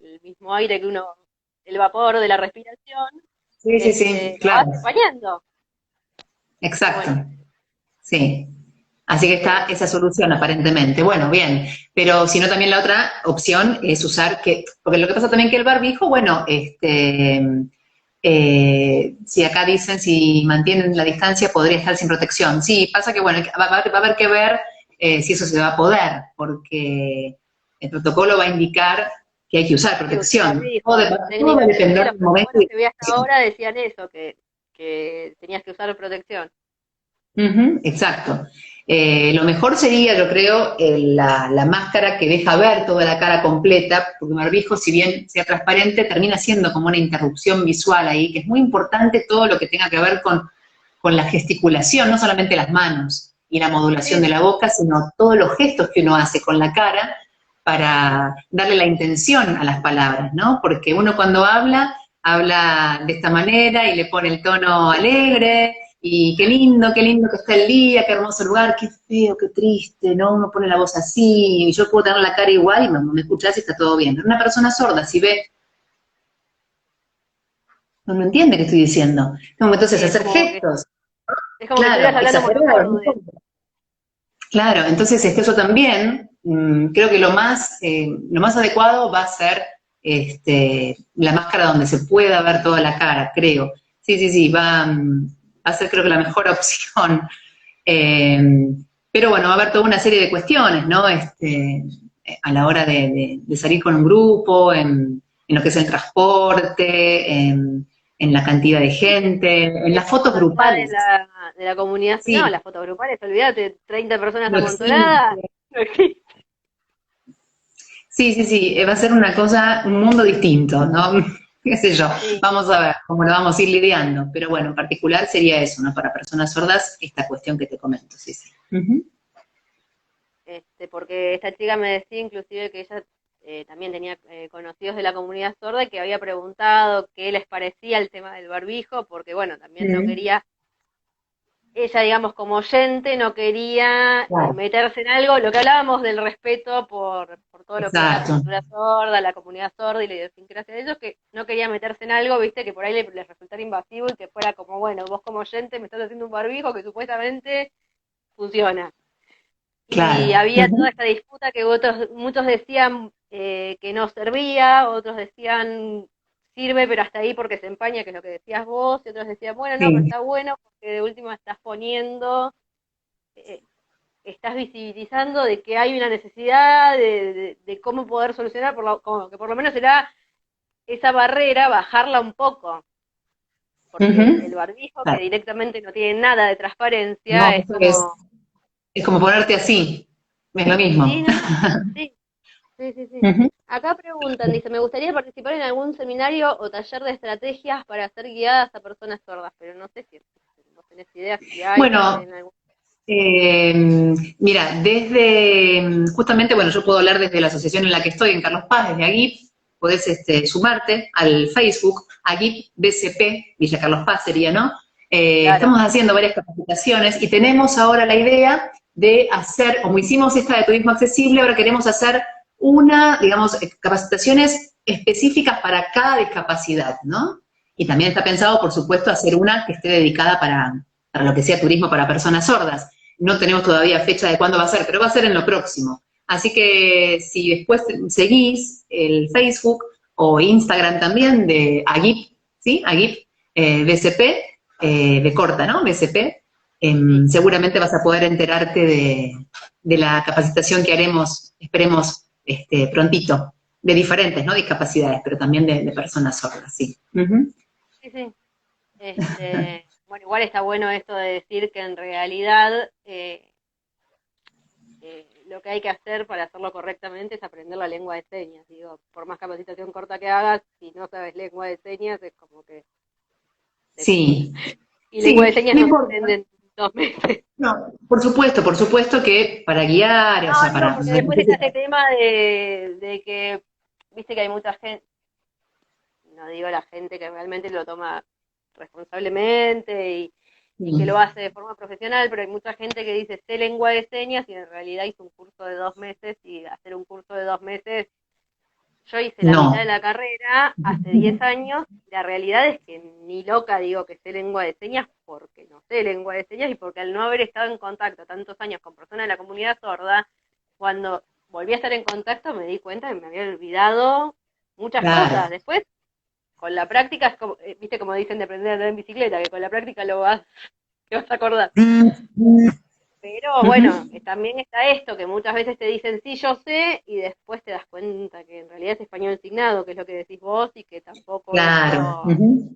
el mismo aire que uno, el vapor de la respiración, sí, sí, sí, lo vas claro, empañando. Pero exacto, bueno, sí. Así que está eh, esa solución aparentemente. Bueno, bien, pero si no también la otra opción es usar que, porque lo que pasa también que el barbijo, bueno, si acá dicen si mantienen la distancia podría estar sin protección. Sí, pasa que bueno, va a haber que ver si eso se va a poder, porque el protocolo va a indicar que hay que usar sí, usar protección. barbijo. Todo va a Técnicamente depender los del momento protocolos y de que la vi hasta situación. ahora decían eso, que tenías que usar protección. Ujú, exacto. Lo mejor sería, yo creo, la máscara que deja ver toda la cara completa, porque un barbijo, si bien sea transparente, termina siendo como una interrupción visual ahí, que es muy importante todo lo que tenga que ver con la gesticulación, no solamente las manos y la modulación Sí, de la boca, sino todos los gestos que uno hace con la cara para darle la intención a las palabras, ¿no? Porque uno cuando habla, habla de esta manera y le pone el tono alegre, y qué lindo que está el día, qué hermoso lugar, qué feo, qué triste, ¿no? Uno pone la voz así, y yo puedo tener la cara igual y me escuchás y está todo bien. Pero una persona sorda, si ve, no entiende qué estoy diciendo. Como entonces sí, hacer gestos, es como que estuvieras claro, hablando exagerados, ¿no? monocorde. Claro, entonces eso también, creo que lo más adecuado va a ser la máscara donde se pueda ver toda la cara, creo. Sí, sí, sí, va a ser creo que la mejor opción. Eh, pero bueno, va a haber toda una serie de cuestiones, ¿no? A la hora de salir con un grupo, en lo que es el transporte, en la cantidad de gente, en las fotos Más allá grupales. de la comunidad, no, Sí, las fotos grupales, olvídate, 30 personas no existe. amontonadas, no existe. Sí, sí, sí, va a ser una cosa, un mundo distinto, ¿no? Qué sé yo, Sí, vamos a ver cómo lo vamos a ir lidiando, pero bueno, en particular sería eso, ¿no? Para personas sordas, esta cuestión que te comento, sí, sí. Ujú. porque esta chica me decía inclusive que ella también tenía conocidos de la comunidad sorda y que había preguntado qué les parecía el tema del barbijo, porque bueno, también no Mm, quería, ella digamos como oyente, no quería claro, meterse en algo, lo que hablábamos del respeto por todo lo que es la exacto. cultura sorda, la comunidad sorda y la idiosincrasia de ellos, que no quería meterse en algo, viste, que por ahí les resultara invasivo y que fuera como, bueno, vos como oyente me estás haciendo un barbijo que supuestamente funciona. y claro. había toda esta disputa que muchos decían que no servía, otros decían sirve pero hasta ahí porque se empaña, que es lo que decías vos, y otros decían, bueno, no, pero Sí. está bueno porque de última estás poniendo, eh, estás visibilizando de que hay una necesidad de cómo poder solucionar, como que por lo menos será esa barrera, bajarla un poco, porque Ujú. el barbijo que Claro. directamente no tiene nada de No, transparencia es eso es, como, es como ponerte así, es lo sí, mismo. no, no, sí, sí, sí, sí. Ujú. Acá preguntan, dice, me gustaría participar en algún seminario o taller de estrategias para ser guiadas a personas sordas, pero no sé si vos tenés idea si hay Bueno, en algún... Eh, mira, justamente, bueno, yo puedo hablar desde la asociación en la que estoy, en Carlos Paz, desde AGIP, podés sumarte al Facebook, AGIP BCP, Villa Carlos Paz sería, ¿no? Claro. Estamos haciendo varias capacitaciones y tenemos ahora la idea de hacer, como hicimos esta de turismo accesible, ahora queremos hacer digamos, capacitaciones específicas para cada discapacidad, ¿no? Y también está pensado, por supuesto, hacer una que esté dedicada para lo que sea turismo para personas sordas. No tenemos todavía fecha de cuándo va a ser, pero va a ser en lo próximo. Así que si después seguís el Facebook o Instagram también de Agip, ¿sí? Agip BCP, de corta, ¿no? BCP, Sí. seguramente vas a poder enterarte de la capacitación que haremos, esperemos, prontito, de diferentes, ¿no? Discapacidades, pero también de personas sordas, sí. Uh-huh. Sí, sí. Bueno, igual está bueno esto de decir que en realidad lo que hay que hacer para hacerlo correctamente es aprender la lengua de señas. Digo, por más capacitación corta que hagas, si no sabes lengua de señas, es como que te cuesta. Sí, Y lengua de sí, señas no no se importa. aprende en 2 meses. No, por supuesto que para guiar, o No, sea, digo, para... porque después está este tema de que, viste que hay mucha gente, no digo la gente que realmente lo toma responsablemente y que lo hace de forma profesional, pero hay mucha gente que dice sé lengua de señas y en realidad hizo un curso de 2 meses y hacer un curso de 2 meses, yo hice la mitad de No, la carrera hace 10 años y la realidad es que ni loca digo que sé lengua de señas porque no sé lengua de señas y porque al no haber estado en contacto tantos años con personas de la comunidad sorda, cuando volví a estar en contacto me di cuenta que me había olvidado muchas cosas. claro. Después con la práctica, es como, viste como dicen de aprender a andar en bicicleta, que con la práctica te vas a acordar. Pero bueno, Ujú. también está esto, que muchas veces te dicen sí, yo sé, y después te das cuenta que en realidad es español signado, que es lo que decís vos, y que tampoco Claro. eso... Ujú.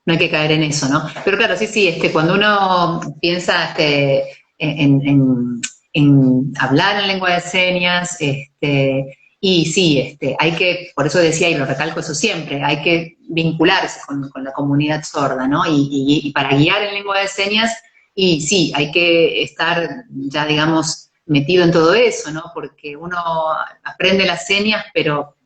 No hay que caer en eso, ¿no? Pero claro, sí, sí, cuando uno piensa en hablar en lengua de señas, y sí, hay que, por eso decía, y lo recalco eso siempre, hay que vincularse con la comunidad sorda, ¿no? Y para guiar en lengua de señas, y sí, hay que estar ya, digamos, metido en todo eso, ¿no? Porque uno aprende las señas, pero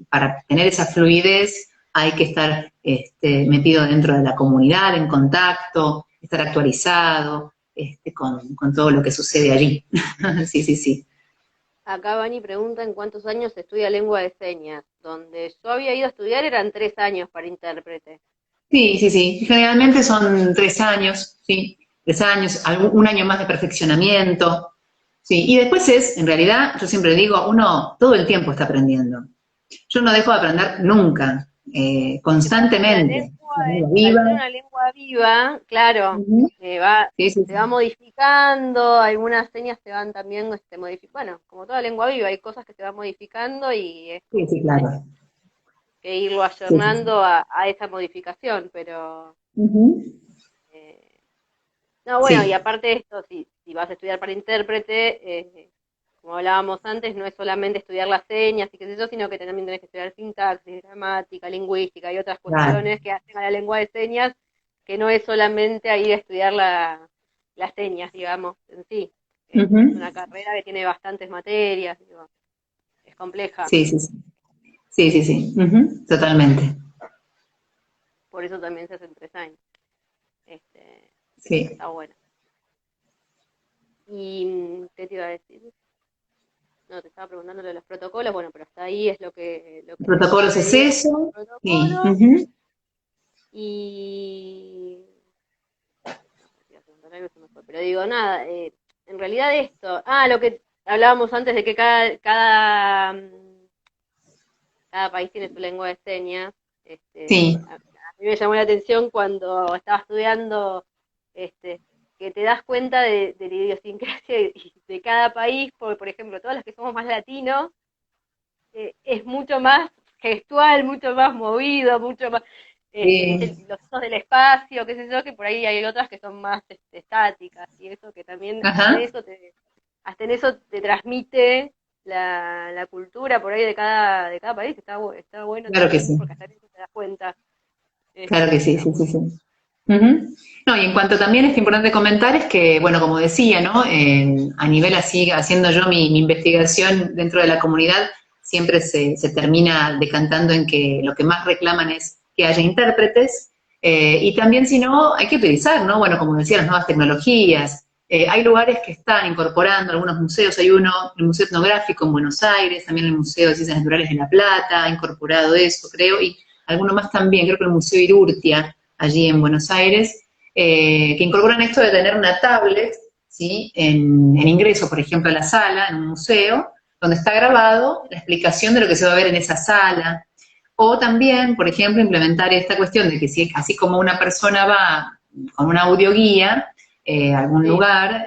para tener esa fluidez hay que estar metido dentro de la comunidad, en contacto, estar actualizado con todo lo que sucede allí. Sí, sí, sí. Acá Bani pregunta en cuántos años se estudia lengua de señas. Donde yo había ido a estudiar eran 3 años para intérprete. Sí, sí, sí. Generalmente son 3 años, sí. 3 años, un año más de perfeccionamiento. Sí, y después en realidad, yo siempre digo, uno todo el tiempo está aprendiendo. Yo no dejo de aprender nunca, Que pasa que la constantemente. lengua, La lengua al viva. ser una lengua viva, claro, Ujú. Sí, sí, se sí. va modificando, algunas señas se van también modificando, bueno, como toda lengua viva, hay cosas que se van modificando y es Sí, como sí, claro. que irlo Sí, sí, sí. ayornando a esa modificación, pero Ujú. eh, no, bueno, y Sí, aparte de esto, si vas a estudiar para intérprete, como hablábamos antes, no es solamente estudiar las señas y qué sé yo, sino que también tenés que estudiar sintaxis, gramática, lingüística y otras claro. cuestiones que hacen a la lengua de señas, que no es solamente ir a estudiar las señas, digamos, en sí. Ujú. Es una carrera que tiene bastantes materias, digo, es compleja, Sí, sí, sí. Sí, sí, sí. Ujú. Totalmente. por eso también se hacen 3 años. Este, Sí. está bueno. ¿Y qué te iba a decir? No, te estaba preguntando lo de los protocolos, bueno, pero hasta ahí es lo que se Protocolos sabe, es digamos, de eso. los Sí. protocolos. Ujú. Y... No sé si iba a preguntar algo, se me fue, pero digo, nada, en realidad esto, lo que hablábamos antes de que cada país tiene su lengua de señas. Sí, A mí me llamó la atención cuando estaba estudiando, este, que te das cuenta de la idiosincrasia de cada país, porque por ejemplo, todos los que somos más latinos, es mucho más gestual, mucho más movido, mucho más, viste, sí, los usos del espacio, qué sé yo, que por ahí hay otras que son más estáticas, y eso que también ajá, hasta en eso te transmite la cultura por ahí de cada país, está bueno claro que también, sí, porque hasta en eso te das cuenta. claro que sí, Está sí, sí, bueno. sí. Ujú. No, y en cuanto también es importante comentar es que, bueno, como decía, ¿no? A nivel así, haciendo yo mi investigación dentro de la comunidad, siempre se termina decantando en que lo que más reclaman es que haya intérpretes, y también si no, hay que utilizar, ¿no? Bueno, como decía, las nuevas tecnologías. Hay lugares que están incorporando, algunos museos, hay uno, el Museo Etnográfico en Buenos Aires, también el Museo de Ciencias Naturales de La Plata, ha incorporado eso, creo, y alguno más también, creo que el Museo Irurtia, allí en Buenos Aires, que incorporan esto de tener una tablet, ¿sí? En ingreso, por ejemplo, a la sala, en un museo, donde está grabado la explicación de lo que se va a ver en esa sala. O también, por ejemplo, implementar esta cuestión de que si, así como una persona va con una audioguía a algún Sí. lugar,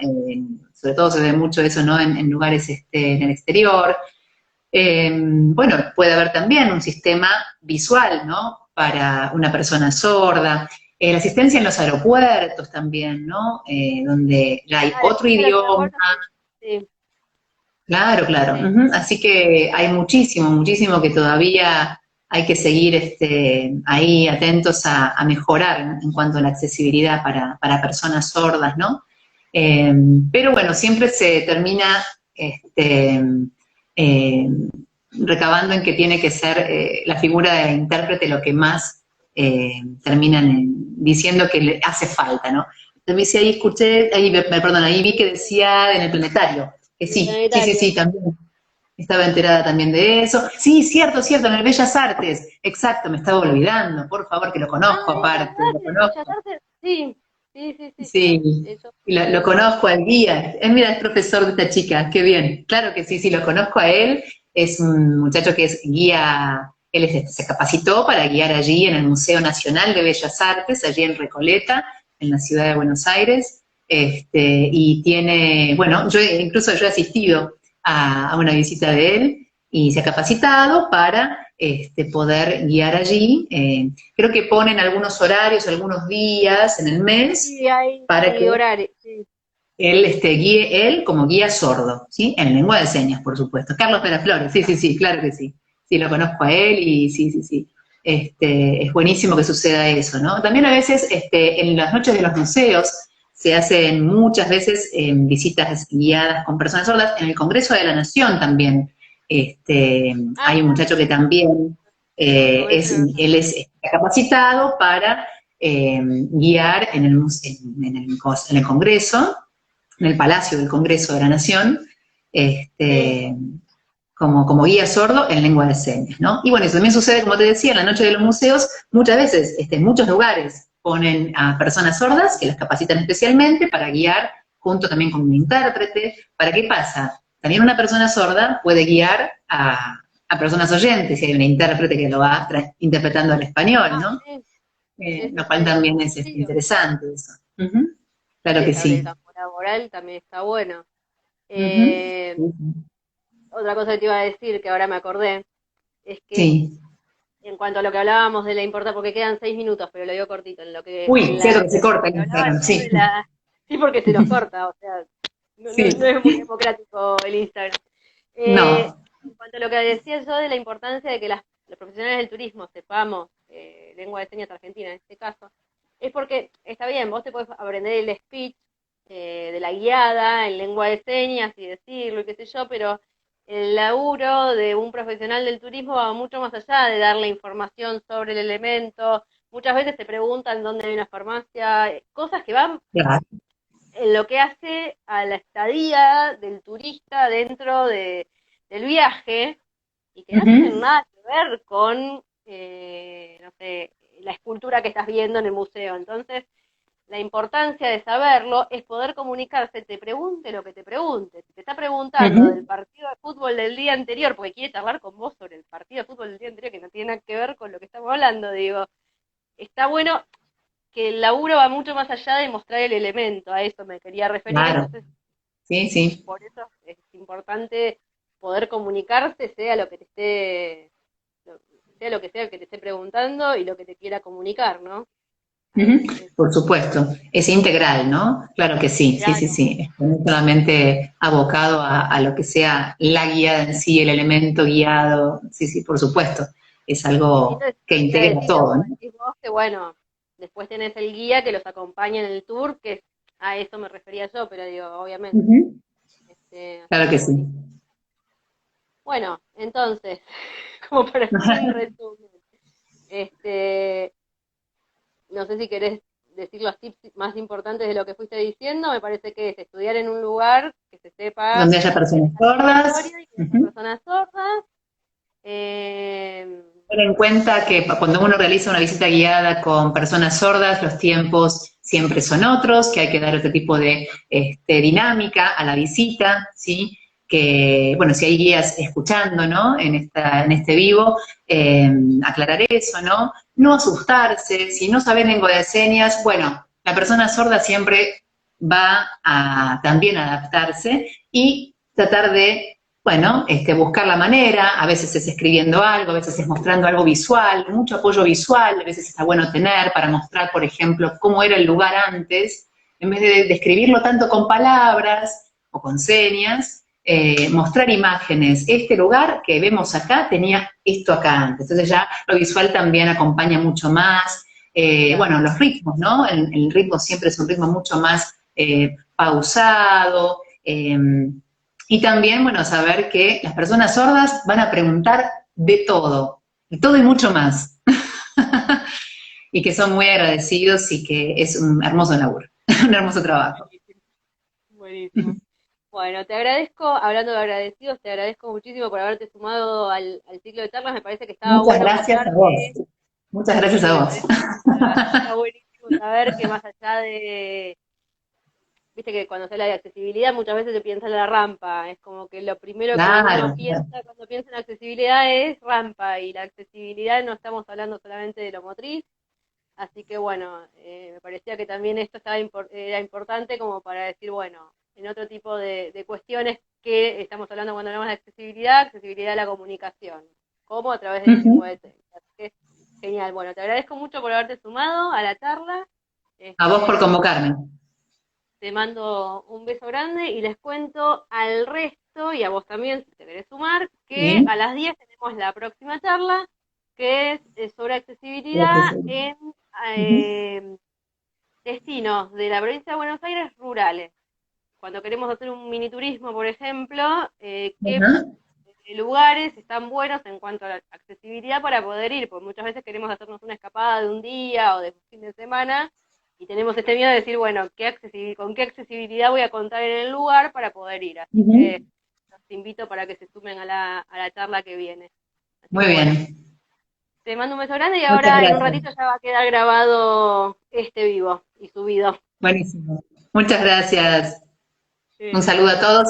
sobre todo se ve mucho eso, ¿no? En lugares en el exterior, bueno, puede haber también un sistema visual, ¿no? Para una persona sorda. La asistencia en los aeropuertos también, ¿no? Donde ya hay La otro experiencia de los idioma. aeropuertos, sí. Sí, Claro, claro. sí. Ujú. Así que hay muchísimo, muchísimo que todavía hay que seguir ahí atentos a mejorar en cuanto a la accesibilidad para personas sordas, ¿no? Eh, pero bueno, siempre se termina eh, recabando en que tiene que ser la figura de intérprete lo que más terminan diciendo que le hace falta, ¿no? Entonces ahí escuché, perdón, ahí vi que decía en el planetario, que El sí, sí, sí, planetario. sí, también. Estaba enterada también de eso. Sí, cierto, cierto, en el Bellas Artes. Exacto, me estaba olvidando. Por favor, que lo conozco Es aparte, verdad lo que Bellas conozco. Artes, sí, sí, sí, sí, Sí, yo y fui lo una vez. conozco al guía. Mira, es profesor de esta chica, qué bien. Claro que sí, sí, lo conozco a él. Es un muchacho que es guía, se capacitó para guiar allí en el Museo Nacional de Bellas Artes, allí en Recoleta, en la ciudad de Buenos Aires. Y tiene, bueno, incluso yo he asistido a una visita de él y se ha capacitado para poder guiar allí. Creo que ponen algunos horarios, algunos días en el mes Sí, para que hay horarios, sí. él guíe él como guía sordo, ¿sí? En lengua de señas, por supuesto. Carlos Peraflores, sí, sí, sí, claro que sí. Sí, lo conozco a él y sí, sí, sí. Es buenísimo que suceda eso, ¿no? También a veces en las noches de los museos se hacen muchas veces visitas guiadas con personas sordas. En el Congreso de la Nación también hay un Ah, muchacho que también el Congreso no lo él sabía. está capacitado para guiar en el Congreso, en el Palacio del Congreso de la Nación, Sí, este, como guía sordo en lengua de señas, ¿no? Y bueno, eso también sucede, como te decía, en la noche de los museos, muchas veces, en muchos lugares ponen a personas sordas que las capacitan especialmente para guiar, junto también con un intérprete. ¿Para qué pasa? También una persona sorda puede guiar a personas oyentes, y hay un intérprete que lo va interpretando al español, ¿no? sí, Lo eso cual tiene mucho también es sentido. interesante eso. Ujú. Claro Sí, que se abre el sí. campo laboral, también está bueno. Ujú. Eh, Otra cosa que te iba a decir, que ahora me acordé, es que Sí. en cuanto a lo que hablábamos de la importancia, porque quedan 6 minutos, pero lo digo cortito, en lo que, Uy, cierto que se corta el que hablaba Instagram, yo sí. de la, sí, porque se nos corta, o sea, no Sí. es muy democrático el Instagram. No. En cuanto a lo que decía yo de la importancia de que los profesionales del turismo sepamos lengua de señas argentina en este caso, es porque está bien, vos te podés aprender el speech de la guiada en lengua de señas y decirlo y qué sé yo, pero el laburo de un profesional del turismo va mucho más allá de darle información sobre el elemento. Muchas veces te preguntan dónde hay una farmacia, cosas que van Claro. en lo que hace a la estadía del turista dentro del viaje y que no tienen Ujú. nada que ver con, no sé, la escultura que estás viendo en el museo. Entonces, la importancia de saberlo es poder comunicarse, te pregunte lo que te pregunte. Si te está preguntando del Ujú. partido de fútbol del día anterior, porque quiere charlar con vos sobre el partido de fútbol del día anterior, que no tiene nada que ver con lo que estamos hablando, digo, está bueno que el laburo va mucho más allá de mostrar el elemento, a eso me quería referir, Claro, entonces sí, sí. por eso es importante poder comunicarse, sea lo que te esté, sea lo que sea que te esté preguntando y lo que te quiera comunicar, ¿no? Ujú. Es Por supuesto, es integral, ¿no? Claro que sí, sí, sí, claro. sí. No solamente abocado a lo que sea la guía en sí, el elemento guiado, sí, sí, por supuesto. Es Sí, algo no es que ya integra decís, todo, como ¿no? decís vos, que bueno, después tenés el guía que los acompaña en el tour, que a eso me refería yo, pero digo, obviamente. Ujú. Así Claro que que sí. buenísimo. Bueno, entonces, como para hacer un resumen, este, no sé si querés decir los tips más importantes de lo que fuiste diciendo, me parece que es estudiar en un lugar que se sepa Donde haya que personas sea sordas. migratorio y que haya Ujú. personas sordas. Eh, Tener en cuenta que cuando uno realiza una visita guiada con personas sordas, los tiempos siempre son otros, que hay que dar otro tipo de dinámica a la visita, ¿sí? Que, bueno, si hay guías escuchando, ¿no? En este vivo, aclarar eso, ¿no? No asustarse, si no sabes lengua de señas, bueno, la persona sorda siempre va a también adaptarse y tratar de bueno, buscar la manera, a veces es escribiendo algo, a veces es mostrando algo visual, mucho apoyo visual, a veces está bueno tener para mostrar, por ejemplo, cómo era el lugar antes, en vez de describirlo tanto con palabras o con señas, mostrar imágenes. Este lugar que vemos acá tenía esto acá antes, entonces ya lo visual también acompaña mucho más. claro. Bueno, los ritmos, ¿no? El ritmo siempre es un ritmo mucho más pausado, y también, bueno, saber que las personas sordas van a preguntar de todo y mucho más. Y que son muy agradecidos y que es un hermoso laburo, un hermoso trabajo. Buenísimo. Buenísimo. Bueno, te agradezco, hablando de agradecidos, te agradezco muchísimo por haberte sumado al ciclo de charlas. Me parece que estaba Muchas bueno gracias escuchar a vos. Muchas gracias sí, a me vos. parece que está buenísimo saber que más allá de, viste que cuando se habla de accesibilidad muchas veces se piensa en la rampa, es como que lo primero que uno Claro, piensa cuando piensa en accesibilidad es rampa y la accesibilidad no estamos hablando solamente de lo motriz, así que bueno, me parecía que también esto era importante como para decir, bueno, en otro tipo de cuestiones que estamos hablando cuando hablamos de accesibilidad, accesibilidad a la comunicación, como a través de la lengua de señas. Así que, genial, bueno, te agradezco mucho por haberte sumado a la charla. a vos por Este, convocarme. te mando un beso grande y les cuento al resto, y a vos también, si te querés sumar, que ¿Sí? a las 10 tenemos la próxima charla, que es sobre accesibilidad Gracias. en Ujú. eh, destinos de la provincia de Buenos Aires rurales. Cuando queremos hacer un mini turismo, por ejemplo, qué Ajá. lugares están buenos en cuanto a la accesibilidad para poder ir, porque muchas veces queremos hacernos una escapada de un día o de un fin de semana y tenemos este miedo de decir, bueno, ¿con qué accesibilidad voy a contar en el lugar para poder ir? Así que Ujú. los invito para que se sumen a la charla que viene. Así Muy que bueno, bien. te mando un beso grande y Muchas ahora en un gracias. ratito ya va a quedar grabado este vivo y subido. Buenísimo. Muchas gracias. Un Sí, saludo a todos.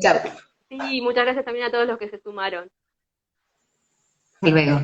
Chao. sí, muchas gracias también a todos los que se sumaron. Hasta luego.